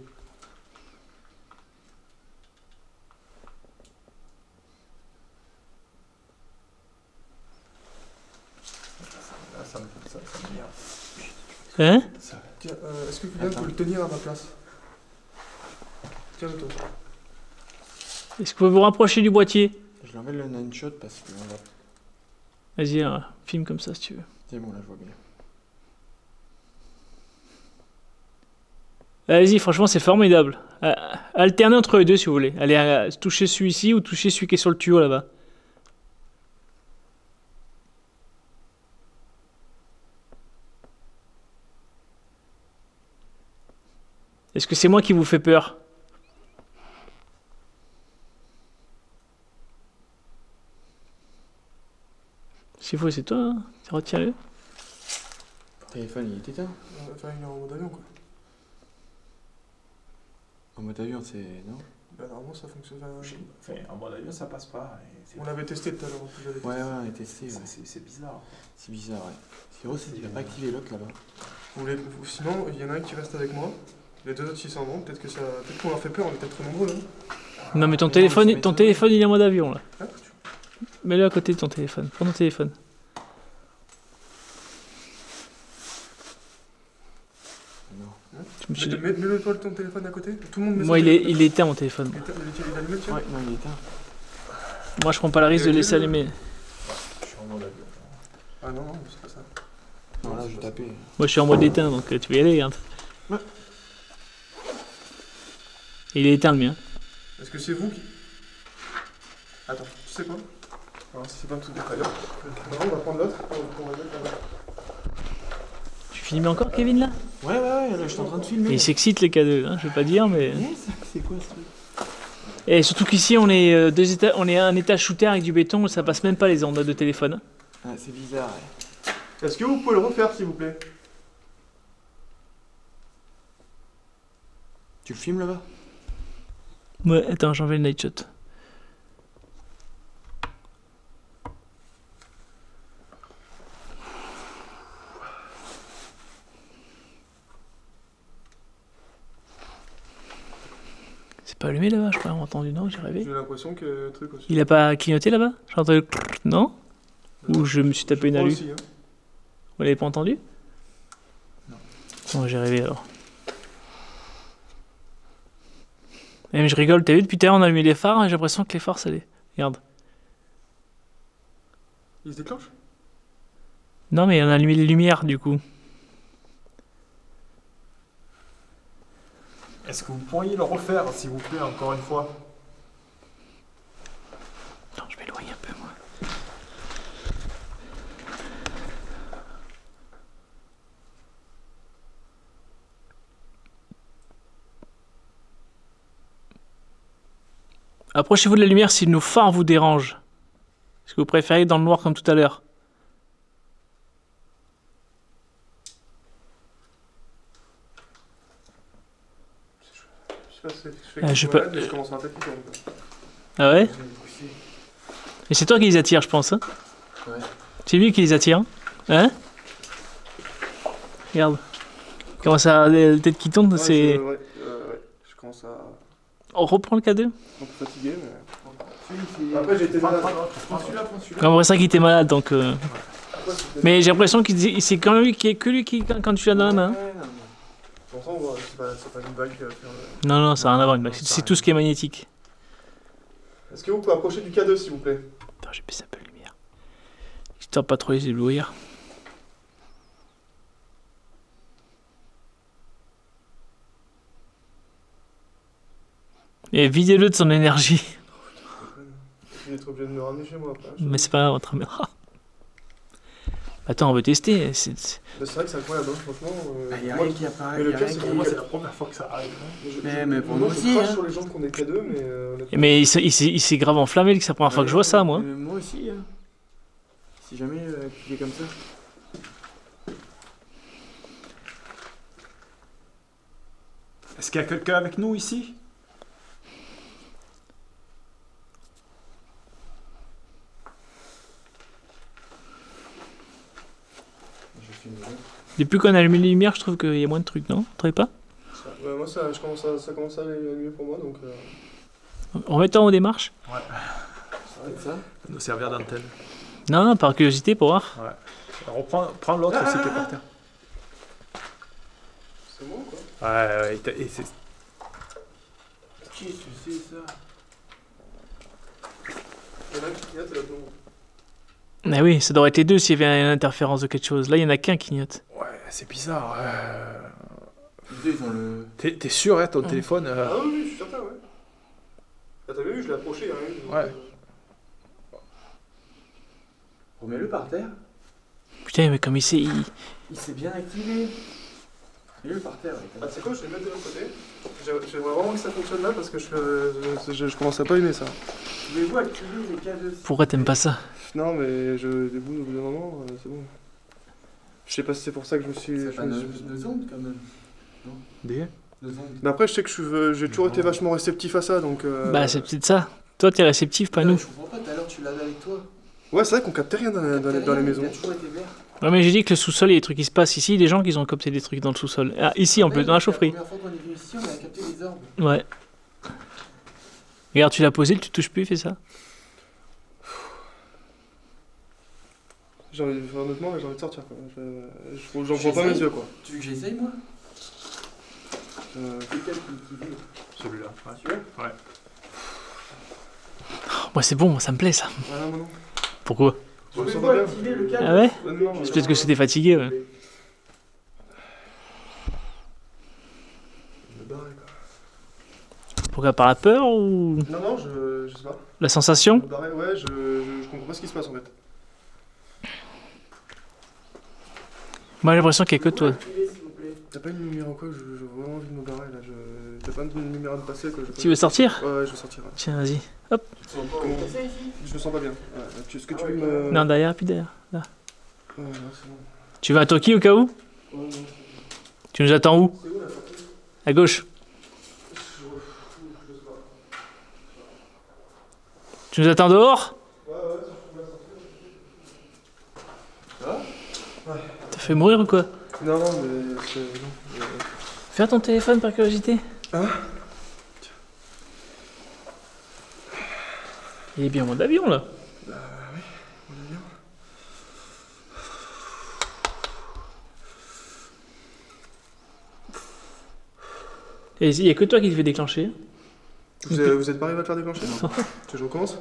Ça m'énerve. Hein? Tiens, est-ce que Kylian peut le tenir à ma place? Tiens-le toi. Est-ce que vous pouvez vous rapprocher du boîtier? Je l'enlève le nine shot parce que on va... Vas-y, filme comme ça si tu veux. C'est bon, là, je vois bien. Allez-y, franchement, c'est formidable. Alternez entre les deux si vous voulez. Allez toucher celui-ci ou toucher celui qui est sur le tuyau là-bas. Est-ce que c'est moi qui vous fais peur? S'il faut, c'est toi, hein. Retiens-le. Le téléphone, il est éteint. Enfin, il est en mode avion quoi. En mode avion, c'est... non? Bah, normalement ça fonctionne. Enfin, en mode avion ça passe pas. On l'avait testé tout à l'heure. Ouais, on a testé. Ouais. C'est bizarre. C'est bizarre, ouais. C'est gros, c'est qu'il a pas activé lock là-bas. Sinon, il y en a un qui reste avec moi. Les deux autres s'ils s'en vont. Peut-être qu'on leur fait peur, on est peut-être trop nombreux là. Non, mais ton téléphone, il est en mode avion là. Ah, Mets-le à côté de ton téléphone. Prends ton téléphone. Non. Mets-le toi ton téléphone à côté. Tout le monde met Moi, son téléphone. il est éteint mon téléphone. Il est allumé le tien? Ouais, non, il est éteint. Moi, je prends pas le risque de laisser allumer. Je suis en mode avion. Ah non, c'est pas ça. Non, là, je vais taper. Moi, je suis en mode éteint, donc tu peux y aller. Hein. Ouais. Il est éteint le mien. Est-ce que c'est vous qui... Attends, tu sais quoi? Alors, si c'est pas un truc de très bien. Non, on va prendre l'autre. On va mettre là. Tu filmes encore, Kevin, là? Ouais, là, je suis en train de filmer. Il s'excite les cadeaux, hein, je vais pas dire, mais... Yes, c'est quoi ce truc? Et surtout qu'ici, on est on est un étage sous terre avec du béton, ça passe même pas les ondes de téléphone. Ah, c'est bizarre, ouais. Est-ce que vous pouvez le refaire, s'il vous plaît? Tu le filmes là-bas? Ouais, attends, j'enlève le night shot. C'est pas allumé là-bas, je crois, on a entendu, non, j'ai rêvé. J'ai l'impression que le truc aussi. Il a pas clignoté là-bas? J'ai entendu le non? Ou je me suis tapé une crois alu? aussi, hein. Vous l'avez pas entendu? Non. Bon, j'ai rêvé alors. Eh, mais je rigole, t'as vu depuis tout à l'heure on a allumé les phares et j'ai l'impression que les phares ça les... Regarde. Il se déclenche? Non mais on a allumé les lumières du coup. Est-ce que vous pourriez le refaire s'il vous plaît encore une fois? Attends, je vais éloigner un peu moi. Approchez-vous de la lumière si nos phares vous dérangent. Est-ce que vous préférez dans le noir comme tout à l'heure? Je sais pas si je fais mais je commence à un peu plus. Ah ouais? Et c'est toi qui les attire, je pense. Hein? Ouais. C'est lui qui les attire. Hein? Regarde. Comment ça, la tête qui tourne, c'est... Ouais, je commence à... On reprend le K2? Un peu fatigué, mais... Après, j'ai été malade. Prends celui-là. J'ai l'impression qu'il était malade, donc... Mais j'ai l'impression que c'est quand lui que lui qui, quand tu l'as dans la main. Pourtant, c'est pas une bague qui va faire... Non, non, ça n'a rien à voir, une bague. C'est tout ce qui est magnétique. Est-ce que vous pouvez approcher du K2, s'il vous plaît? Attends, j'ai baissé un peu la lumière. Histoire de pas trop les éblouir. Et videz-le de son énergie. Je vais être obligé de me ramener chez moi après. Mais c'est pas grave, on te ramènera. Attends, on veut tester. C'est vrai que c'est incroyable, hein, franchement. Il y a rien qui apparaît. Mais le pire, c'est Pour moi, c'est la première fois que ça arrive. Mais pour moi, nous je aussi. crache Hein. sur les gens qu'on est K2, mais... Mais il s'est grave enflammé, c'est la première fois que je vois ça, moi. Moi aussi. Hein. Si jamais il est comme ça. Est-ce qu'il y a quelqu'un avec nous ici? Depuis qu'on a allumé les lumières, je trouve qu'il y a moins de trucs, non? Vous trouvez pas? Moi, ça commence à aller mieux pour moi, donc... En mettant aux démarches? Ouais. Ça va être ça. Nous servir d'antenne. Non, non, par curiosité pour voir. Ouais. Alors, prends l'autre aussi qui est par terre. C'est bon, quoi? Ouais, et c'est... Qu'est-ce que c'est ça? Il y en a un qui clignote et l'autre non. Ah oui, ça devrait être les deux s'il y avait une interférence de quelque chose. Là, il y en a qu'un qui clignote. Ouais, c'est bizarre. Les deux, ils ont le... T'es sûr, hein, ton téléphone Ah oui, je suis certain, ouais. Ah, t'avais vu, je l'ai approché, hein. Ouais. Remets-le par terre. Putain, mais comme il sait... Il s'est bien activé. Mets-le par terre. Ah, c'est quoi, je vais le mettre de l'autre côté. J'aimerais vraiment que ça fonctionne là parce que je commence à pas aimer ça. Pouvez-vous activer les K2? Pourquoi t'aimes pas ça? Non, mais au bout d'un moment, c'est bon. Je sais pas si c'est pour ça que je me suis... C'est pas deux ondes quand même. Des... Deux ondes. Mais après, je sais que j'ai toujours été vachement réceptif à ça, donc... Bah, c'est peut-être ça. Toi, t'es réceptif, pas nous. Je comprends pas, tout à l'heure tu l'avais avec toi. Ouais, c'est vrai qu'on captait rien dans les maisons. Il a toujours été vert. Ouais, mais j'ai dit que le sous-sol, il y a des trucs qui se passent. Ici, il y a des gens qui ont capté des trucs dans le sous-sol. Ah, ici, en plus, dans la chaufferie. La première fois qu'on est venu ici, on a capté les orbes. Ouais. Regarde, tu l'as posé, tu touches plus, fais ça. Honnêtement, j'ai envie de sortir, quoi. J'en prends pas mes yeux, quoi. Tu veux que j'essaye, moi? Lequel qui vit? Celui-là. Ouais. Celui-là? Ouais. Oh, moi, c'est bon, moi, ça me plaît, ça. Ah non, non. Pourquoi? Je me sens pas bien. Activer le câble. Ah ouais? Non, C'est peut-être que c'était fatigué, ouais. Me barrer, quoi. Pourquoi, par la peur ou Non, je sais pas. la sensation? Me barrer, ouais, je comprends pas ce qui se passe, en fait. Moi, j'ai l'impression qu'il y a que toi. T'as pas une lumière ou quoi? J'ai vraiment envie de me barrer, là. T'as pas une lumière à me passer, quoi. Tu veux sortir? Ouais, je veux sortir. Ouais. Tiens, vas-y. Hop. Je me sens pas bien. Ouais. Est-ce que tu veux me... Non, derrière, puis derrière. Là. Ouais, non, c'est bon. Tu veux un Toki au cas où? Ouais, non. Tu nous attends où? C'est où, la sortie? À gauche. Tu nous attends dehors? Ouais, ça va? T'as fait mourir ou quoi? Non, mais c'est... Non. Fais ton téléphone par curiosité. Hein? Il est bien en mode avion là. Bah oui, on est bien. Et il n'y a que toi qui te fais déclencher. Vous êtes pas arrivé à te faire déclencher? Tu veux que je recommence?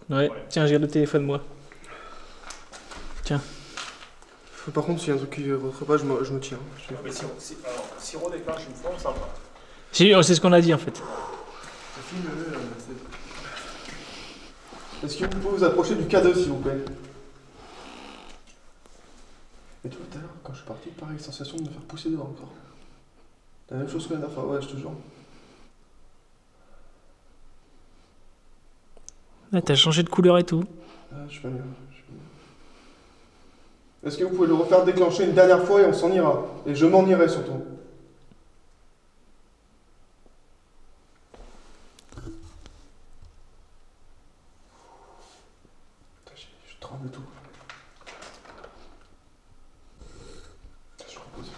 Ouais. Tiens, j'ai le téléphone moi. Tiens. Par contre, s'il y a un truc qui ne rentre pas, je me tire. Mais si on déclenche une fois, ça va. Si, c'est ce qu'on a dit en fait. Est-ce que vous pouvez vous approcher du K2, s'il vous plaît? Et tout à l'heure, quand je suis parti, pareil, sensation de me faire pousser dehors encore. La même chose que la dernière fois, ouais, je te jure. Là, t'as changé de couleur et tout. Ah, je suis pas mieux. Est-ce que vous pouvez le refaire déclencher une dernière fois et on s'en ira? Et je m'en irai surtout. Putain, je tremble tout. Je repose.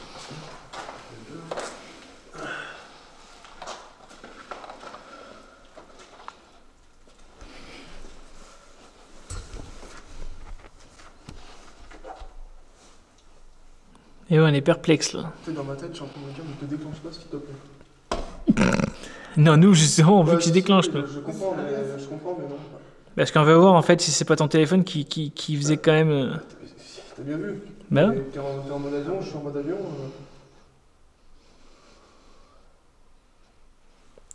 Et ouais, on est perplexe là. Tu sais, dans ma tête, je suis en train de me dire, ne te déclenche pas s'il te plaît. Non, nous justement, on veut Ouais, que tu si, déclenches. si, Nous. je comprends, mais non. Parce qu'on veut voir en fait si c'est pas ton téléphone qui faisait quand même. T'as bien vu. Bah. T'es en mode avion, je suis en mode avion.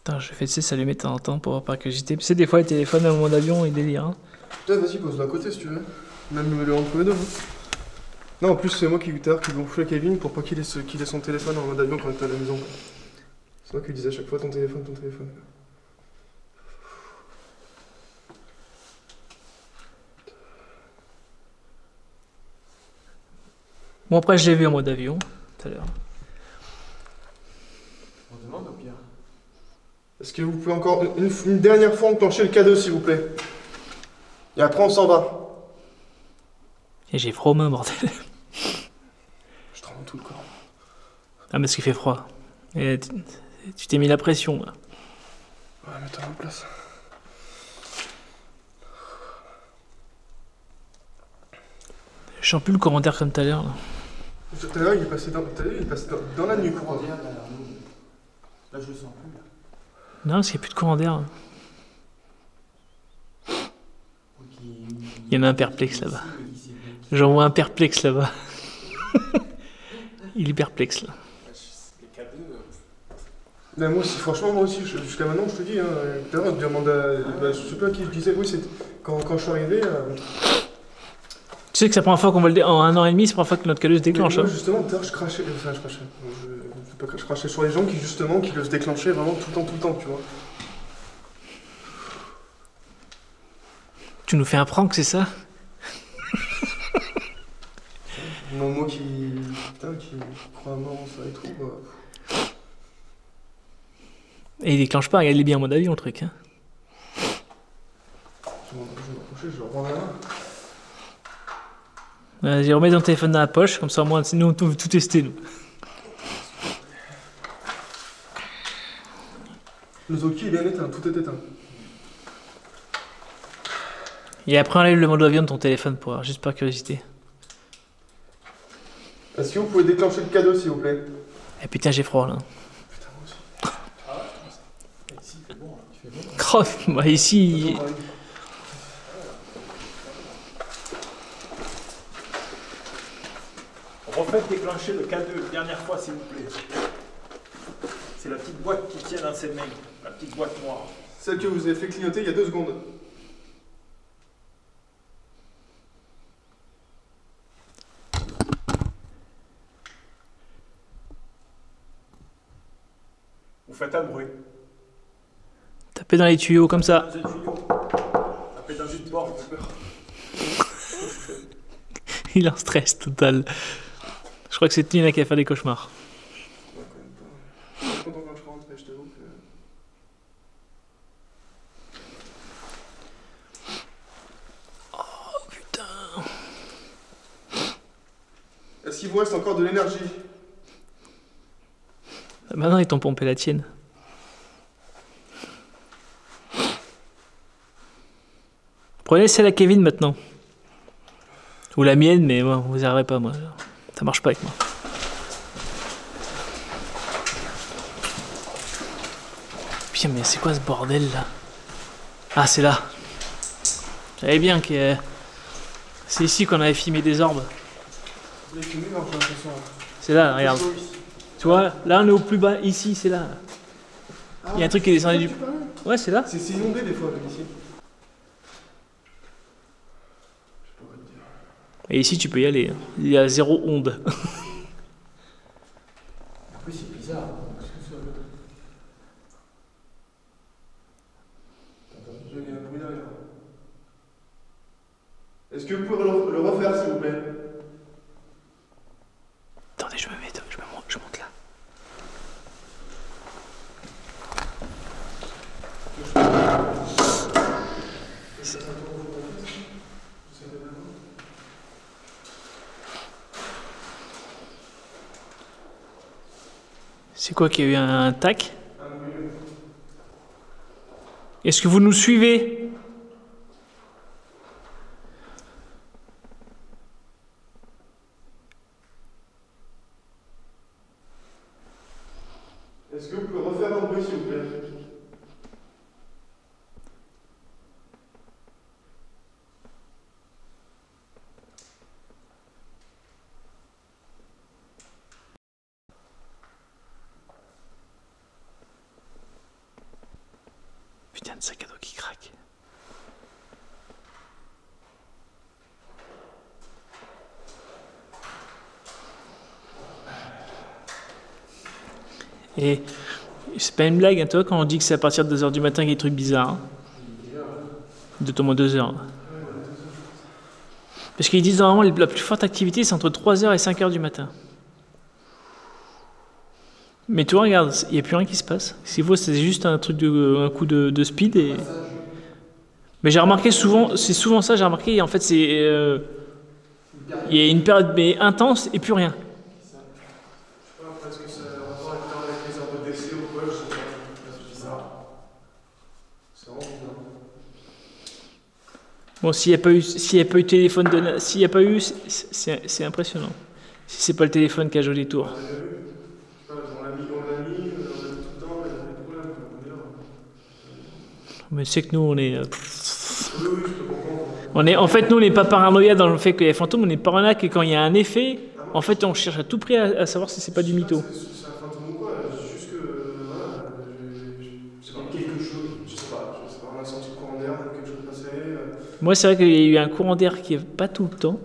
Attends, je fais ça lui met de temps en temps pour avoir par curiosité. Tu sais, des fois, les téléphones à un moment d'avion, ils délirent. Hein. Putain, vas-y, pose-le à côté si tu veux. Même le entre les deux. Hein. Non, en plus, c'est moi qui gonflais Kevin pour pas qu'il ait son téléphone en mode avion quand il est à la maison. C'est moi qui lui disais à chaque fois ton téléphone. Bon, après, je l'ai vu en mode avion tout à l'heure. On demande au pire. Est-ce que vous pouvez encore une dernière fois enclencher le cadeau, s'il vous plaît? Et après, on s'en va. Et j'ai froid aux mains, bordel. Je tremble tout le corps. Ah, parce qu'il fait froid. Et tu t'es mis la pression là. Ouais, mets-toi en place. Je sens plus le commentaire comme tout à l'heure. Tout à l'heure, il est passé dans la nuque. Courant d'air derrière nous. Là, je le sens plus. Là. Non, parce qu'il n'y a plus de courant d'air. Il y en a un perplexe là-bas. J'en vois un perplexe là-bas. Il est perplexe là. Mais moi aussi, franchement, jusqu'à maintenant, je te dis, hein, tout à l'heure, je demande je sais pas à qui je disais, oui, c'est quand je suis arrivé. Tu sais que c'est la première fois qu'on va en 1 an et demi, c'est la première fois que notre cadeau se déclenche. Moi, Hein. justement, tout à l'heure, je crachais. Je crachais sur les gens qui, justement, qui le se déclenchaient vraiment tout le temps, tu vois. Tu nous fais un prank, c'est ça? Non, moi qui crois à mort en ça et tout. Et il déclenche pas, regarde, il est bien en mode avion le truc. Hein. Je vais m'approcher, je le rends la main. Vas-y, remets ton téléphone dans la poche, comme ça au moins, nous on peut tout tester nous. Le Zoki est bien éteint, tout est éteint. Et après enlève le mode avion de ton téléphone pour voir, juste par curiosité. Est-ce que vous pouvez déclencher le cadeau, s'il vous plaît? Eh putain, j'ai froid là. Putain, moi aussi. Ici, il fait bon, là. Il fait bon. Crof, bah ici. Refaites déclencher le K2 une dernière fois, s'il vous plaît. C'est la petite boîte qui tient dans ses mains, la petite boîte noire. Celle que vous avez fait clignoter il y a 2 secondes. Vous faites un bruit. Tapez dans les tuyaux comme ça. Dans un tuyau. Tapez dans une porte. Il est en stress total. Je crois que c'est Tina qui a fait des cauchemars. Non, quand même pas. Je suis content quand je rentre, mais je t'avoue que. Oh putain. Est-ce qu'il vous reste encore de l'énergie? Maintenant ils t'ont pompé la tienne. Prenez celle à Kevin maintenant. Ou la mienne, mais moi, vous arrêtez pas moi. Ça marche pas avec moi. Putain, mais c'est quoi ce bordel là? Ah, c'est là. Je savais bien que c'est ici qu'on avait filmé des orbes. Vous avez filmé, non, j'ai l'impression. C'est là, regarde. Tu vois, là on est au plus bas, ici, c'est là. Il y a un truc qui est descendu du... Ouais, c'est là. C'est inondé des fois, ici. Et ici, tu peux y aller. Hein. Il y a 0 onde. En plus, c'est bizarre. Hein. Il y a un bruit derrière. que vous pouvez le refaire, s'il vous plaît? Attendez, je monte là. C'est quoi qu'il y a eu un tac? Est-ce que vous nous suivez? Est-ce que vous pouvez refaire un bruit, s'il vous plaît? Putain de sac à dos qui craque. Et c'est pas une blague, hein, toi, quand on dit que c'est à partir de 2h du matin qu'il y a des trucs bizarres. Hein. De au moins 2h. Parce qu'ils disent normalement la plus forte activité c'est entre 3h et 5h du matin. Mais toi, regarde, il n'y a plus rien qui se passe. Si vous, c'est juste un truc un coup de speed et. Mais j'ai remarqué souvent, c'est souvent ça, j'ai remarqué, en fait, c'est. Il y a une période mais intense et plus rien. Est-ce que ça a rapport avec les heures de décès ou quoi? Je sais pas. C'est bizarre. C'est vraiment bizarre. Bon, s'il n'y a pas eu téléphone de. S'il n'y a pas eu. C'est impressionnant. Si c'est pas le téléphone qui a joué les tours. On l'a mis tout le temps, il y a des problèmes. Mais c'est que nous, on est. Oui, je peux comprendre. En fait, nous, on n'est pas paranoïa dans le fait qu'il y a des fantômes, on est paranoïa que quand il y a un effet, en fait, on cherche à tout prix à savoir si c'est pas du mytho. C'est un fantôme ou quoi? Juste que. Voilà, c'est pas quelque chose, je sais pas, on a senti le courant d'air, quelque chose passait. Moi, c'est vrai qu'il y a eu un courant d'air qui est pas tout le temps.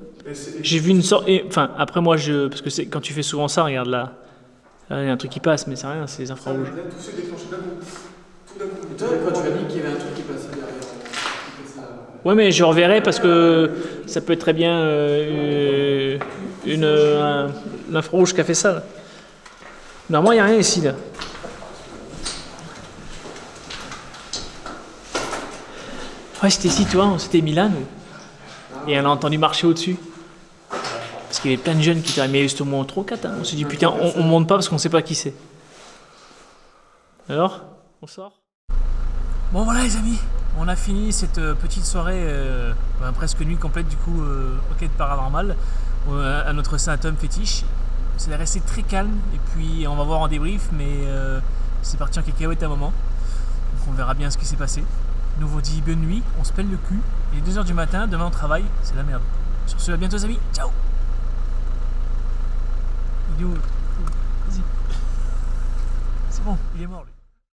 J'ai vu une sorte. Enfin, après, moi, parce que quand tu fais souvent ça, regarde là. Là, il y a un truc qui passe, mais c'est rien, c'est les infrarouges. Là, tout s'est déclenché d'un coup. Tout d'un coup. Et toi, quand tu as dit qu'il y avait un truc qui passait derrière, Ouais, mais je reverrai parce que ça peut être très bien l'infrarouge qui a fait ça. Là. Normalement, il n'y a rien ici, là. Ouais, c'était ici, tu vois, on s'était mis là, nous. Et on a entendu marcher au-dessus. Parce qu'il y avait plein de jeunes qui étaient mais justement trop 4. Hein. On s'est dit, putain, on monte pas parce qu'on sait pas qui c'est. Alors, on sort? Bon, voilà, les amis. On a fini cette petite soirée, presque nuit complète du coup, enquête paranormale, à notre Saint-Homme fétiche. C'est resté très calme et puis on va voir en débrief, mais c'est parti en cacahuète à un moment. Donc on verra bien ce qui s'est passé. Nous vous dit bonne nuit, on se pèle le cul. Il est 2h du matin, demain on travaille, c'est la merde. Sur ce, à bientôt les amis, ciao. Il est où? Vas-y. C'est bon, il est mort lui.